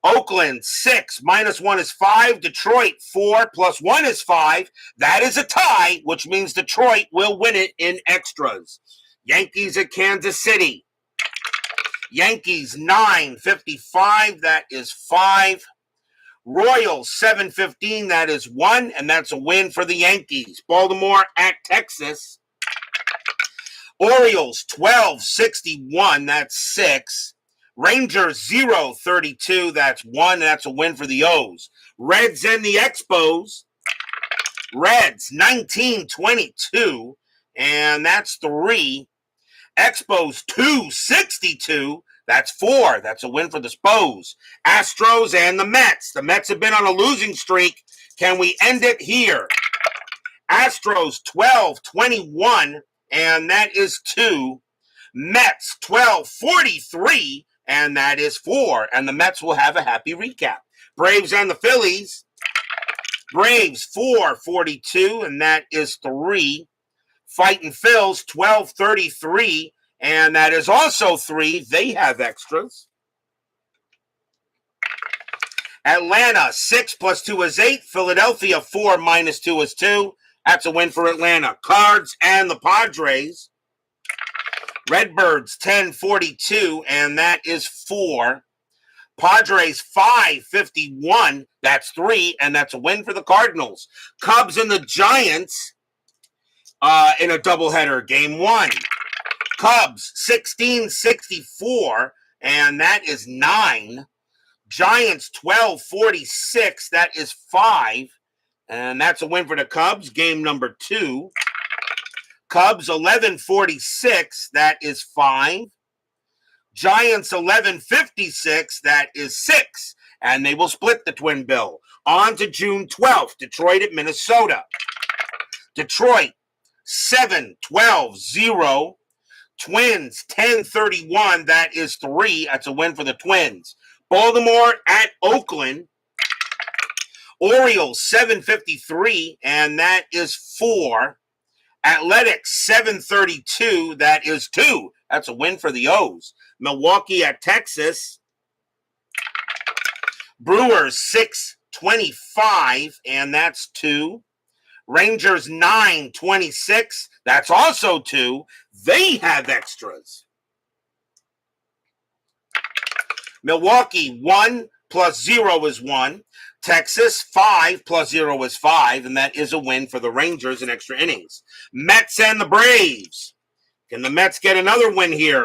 Oakland 6, -1 is 5. Detroit 4, +1 is 5. That is a tie, which means Detroit will win it in extras. Yankees at Kansas City. Yankees 955, that is 5. Royals 715, that is 1, and that's a win for the Yankees. Baltimore at Texas. Orioles 1261, that's 6. Rangers 032, that's 1, and that's a win for the O's. Reds and the Expos. Reds 1922, and that's 3. Expos 262, that's 4. That's a win for the Spos. Astros and the Mets. The Mets have been on a losing streak. Can we end it here? Astros 1221, and that is 2. Mets 1243, and that is 4. And the Mets will have a happy recap. Braves and the Phillies. Braves 442, and that is 3. Fightin' Phils 1233, and that is also 3. They have extras. Atlanta 6 +2 is 8. Philadelphia 4 -2 is 2. That's a win for Atlanta. Cards and the Padres. Redbirds 1042, and that is 4. Padres 551, that's 3, and that's a win for the Cardinals. Cubs and the Giants in a doubleheader, game 1. Cubs 1664, and that is 9. Giants 1246, that is 5, and that's a win for the Cubs, game number 2. Cubs 1146, that is 5. Giants 1156, that is 6. And they will split the twin bill. On to June 12th, Detroit at Minnesota. Detroit 7-12-0. Twins 10-31, that is 3. That's a win for the Twins. Baltimore at Oakland. Orioles 753, and that is 4. Athletics 732, that is 2. That's a win for the O's. Milwaukee at Texas. Brewers 625, and that's 2. Rangers 926, that's also 2. They have extras. Milwaukee 1 +0 is 1. Texas 5 +0 is 5, and that is a win for the Rangers in extra innings. Mets and the Braves. Can the Mets get another win here?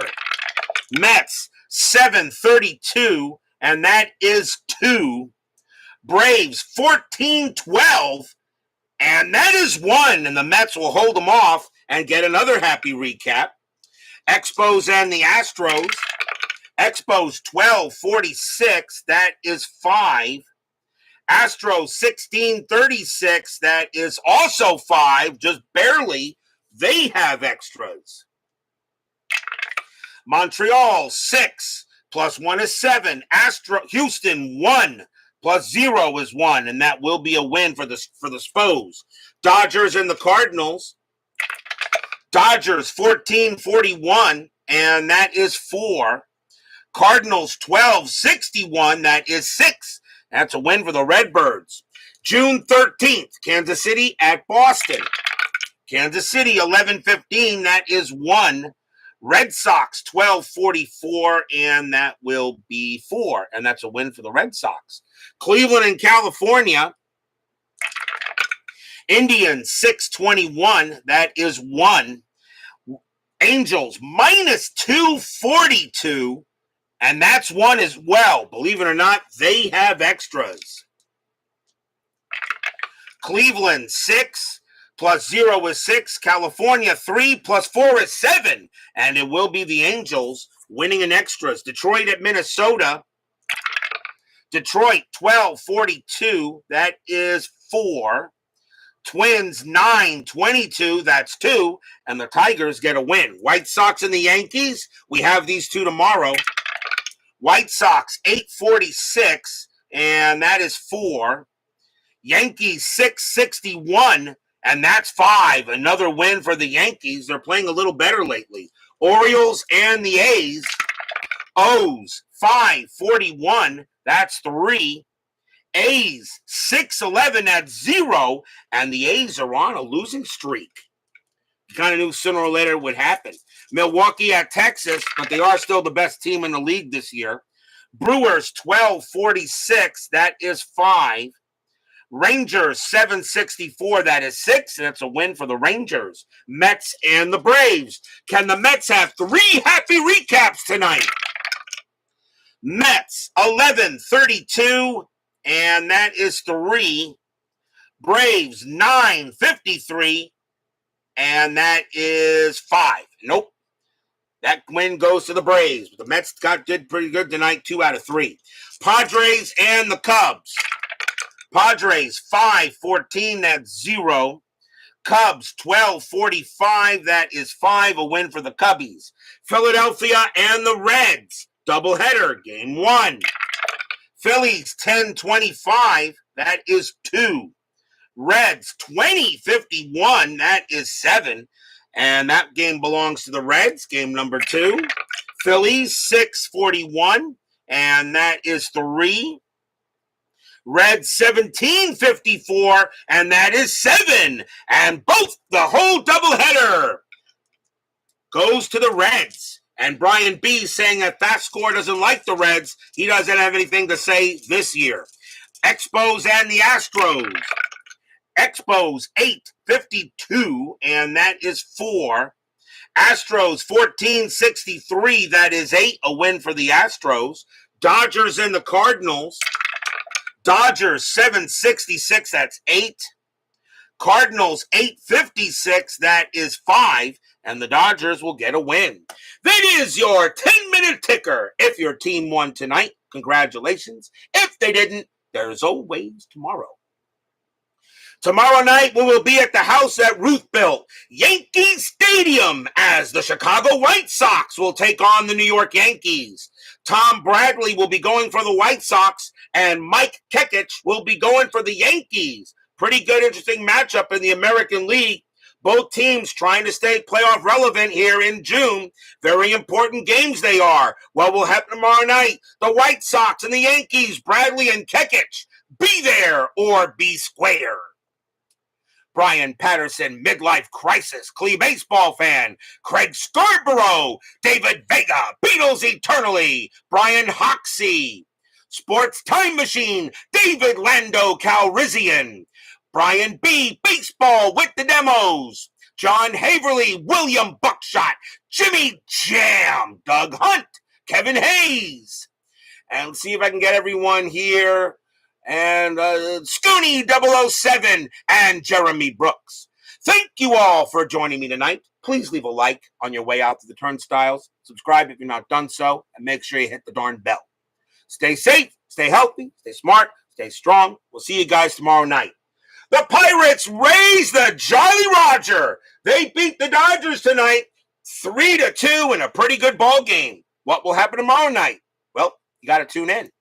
Mets 732, and that is 2. Braves 14-12, and that is 1, and the Mets will hold them off and get another happy recap. Expos and the Astros. Expos 1246, that is 5. Astros 1636, that is also 5, just barely. They have extras. Montreal 6 +1 is 7. Houston 1 +0 is 1, and that will be a win for the Spos. Dodgers and the Cardinals. Dodgers 1441, and that is 4. Cardinals 1261, that is 6. That's a win for the Redbirds. June 13th, Kansas City at Boston. Kansas City 1115, that is 1. Red Sox 1244, and that will be 4. And that's a win for the Red Sox. Cleveland and California. Indians 621, that is 1. Angels minus 242, and that's 1 as well. Believe it or not, they have extras. Cleveland 6 plus 0 is 6. California 3 plus 4 is 7. And it will be the Angels winning in extras. Detroit at Minnesota. Detroit 12-42, that is 4. Twins 9-22, that's 2. And the Tigers get a win. White Sox and the Yankees, we have these two tomorrow. White Sox 8-46, and that is 4. Yankees 6-61, and that's 5. Another win for the Yankees. They're playing a little better lately. Orioles and the A's. O's 5-41, that's 3. A's 6-11 at 0, and the A's are on a losing streak. You kind of knew sooner or later it would happen. Milwaukee at Texas, but they are still the best team in the league this year. Brewers 12-46, that is 5. Rangers 7-64, that is 6, and it's a win for the Rangers. Mets and the Braves. Can the Mets have 3 happy recaps tonight? Mets 11-32, and that is 3. Braves 9-53, and that is 5. Nope. That win goes to the Braves. The Mets did pretty good tonight, 2 out of 3. Padres and the Cubs. Padres 5-14, that's 0. Cubs 12-45, that is 5, a win for the Cubbies. Philadelphia and the Reds, doubleheader, game 1. Phillies 10-25, that is 2. Reds 20-51, that is 7. And that game belongs to the Reds, game number 2. Phillies 6-41, and that is 3. Reds 17-54, and that is 7. And the whole doubleheader goes to the Reds. And Brian B. saying that FastScore doesn't like the Reds. He doesn't have anything to say this year. Expos and the Astros. Expos 8-52, and that is 4. Astros 14-63, that is 8, a win for the Astros. Dodgers and the Cardinals. Dodgers 7-66, that's 8. Cardinals 8-56, that is 5. And the Dodgers will get a win. That is your 10-minute ticker. If your team won tonight, congratulations. If they didn't, there's always tomorrow. Tomorrow night, we will be at the house that Ruth built, Yankee Stadium, as the Chicago White Sox will take on the New York Yankees. Tom Bradley will be going for the White Sox, and Mike Kekich will be going for the Yankees. Pretty good, interesting matchup in the American League. Both teams trying to stay playoff relevant here in June. Very important games they are. What will happen tomorrow night? The White Sox and the Yankees, Bradley and Kekich. Be there or be square. Brian Patterson, midlife crisis, Clee baseball fan, Craig Scarborough, David Vega, Beatles eternally, Brian Hoxie, sports time machine, David Lando Calrissian, Brian B, baseball with the demos, John Haverly, William Buckshot, Jimmy Jam, Doug Hunt, Kevin Hayes, and let's see if I can get everyone here. And Scooney 007 and Jeremy Brooks. Thank you all for joining me tonight. Please leave a like on your way out to the turnstiles. Subscribe if you're not done so, and make sure you hit the darn bell. Stay safe, stay healthy, stay smart, stay strong. We'll see you guys tomorrow night. The Pirates raise the Jolly Roger. They beat the Dodgers tonight 3-2 in a pretty good ball game. What will happen tomorrow night? Well, you got to tune in.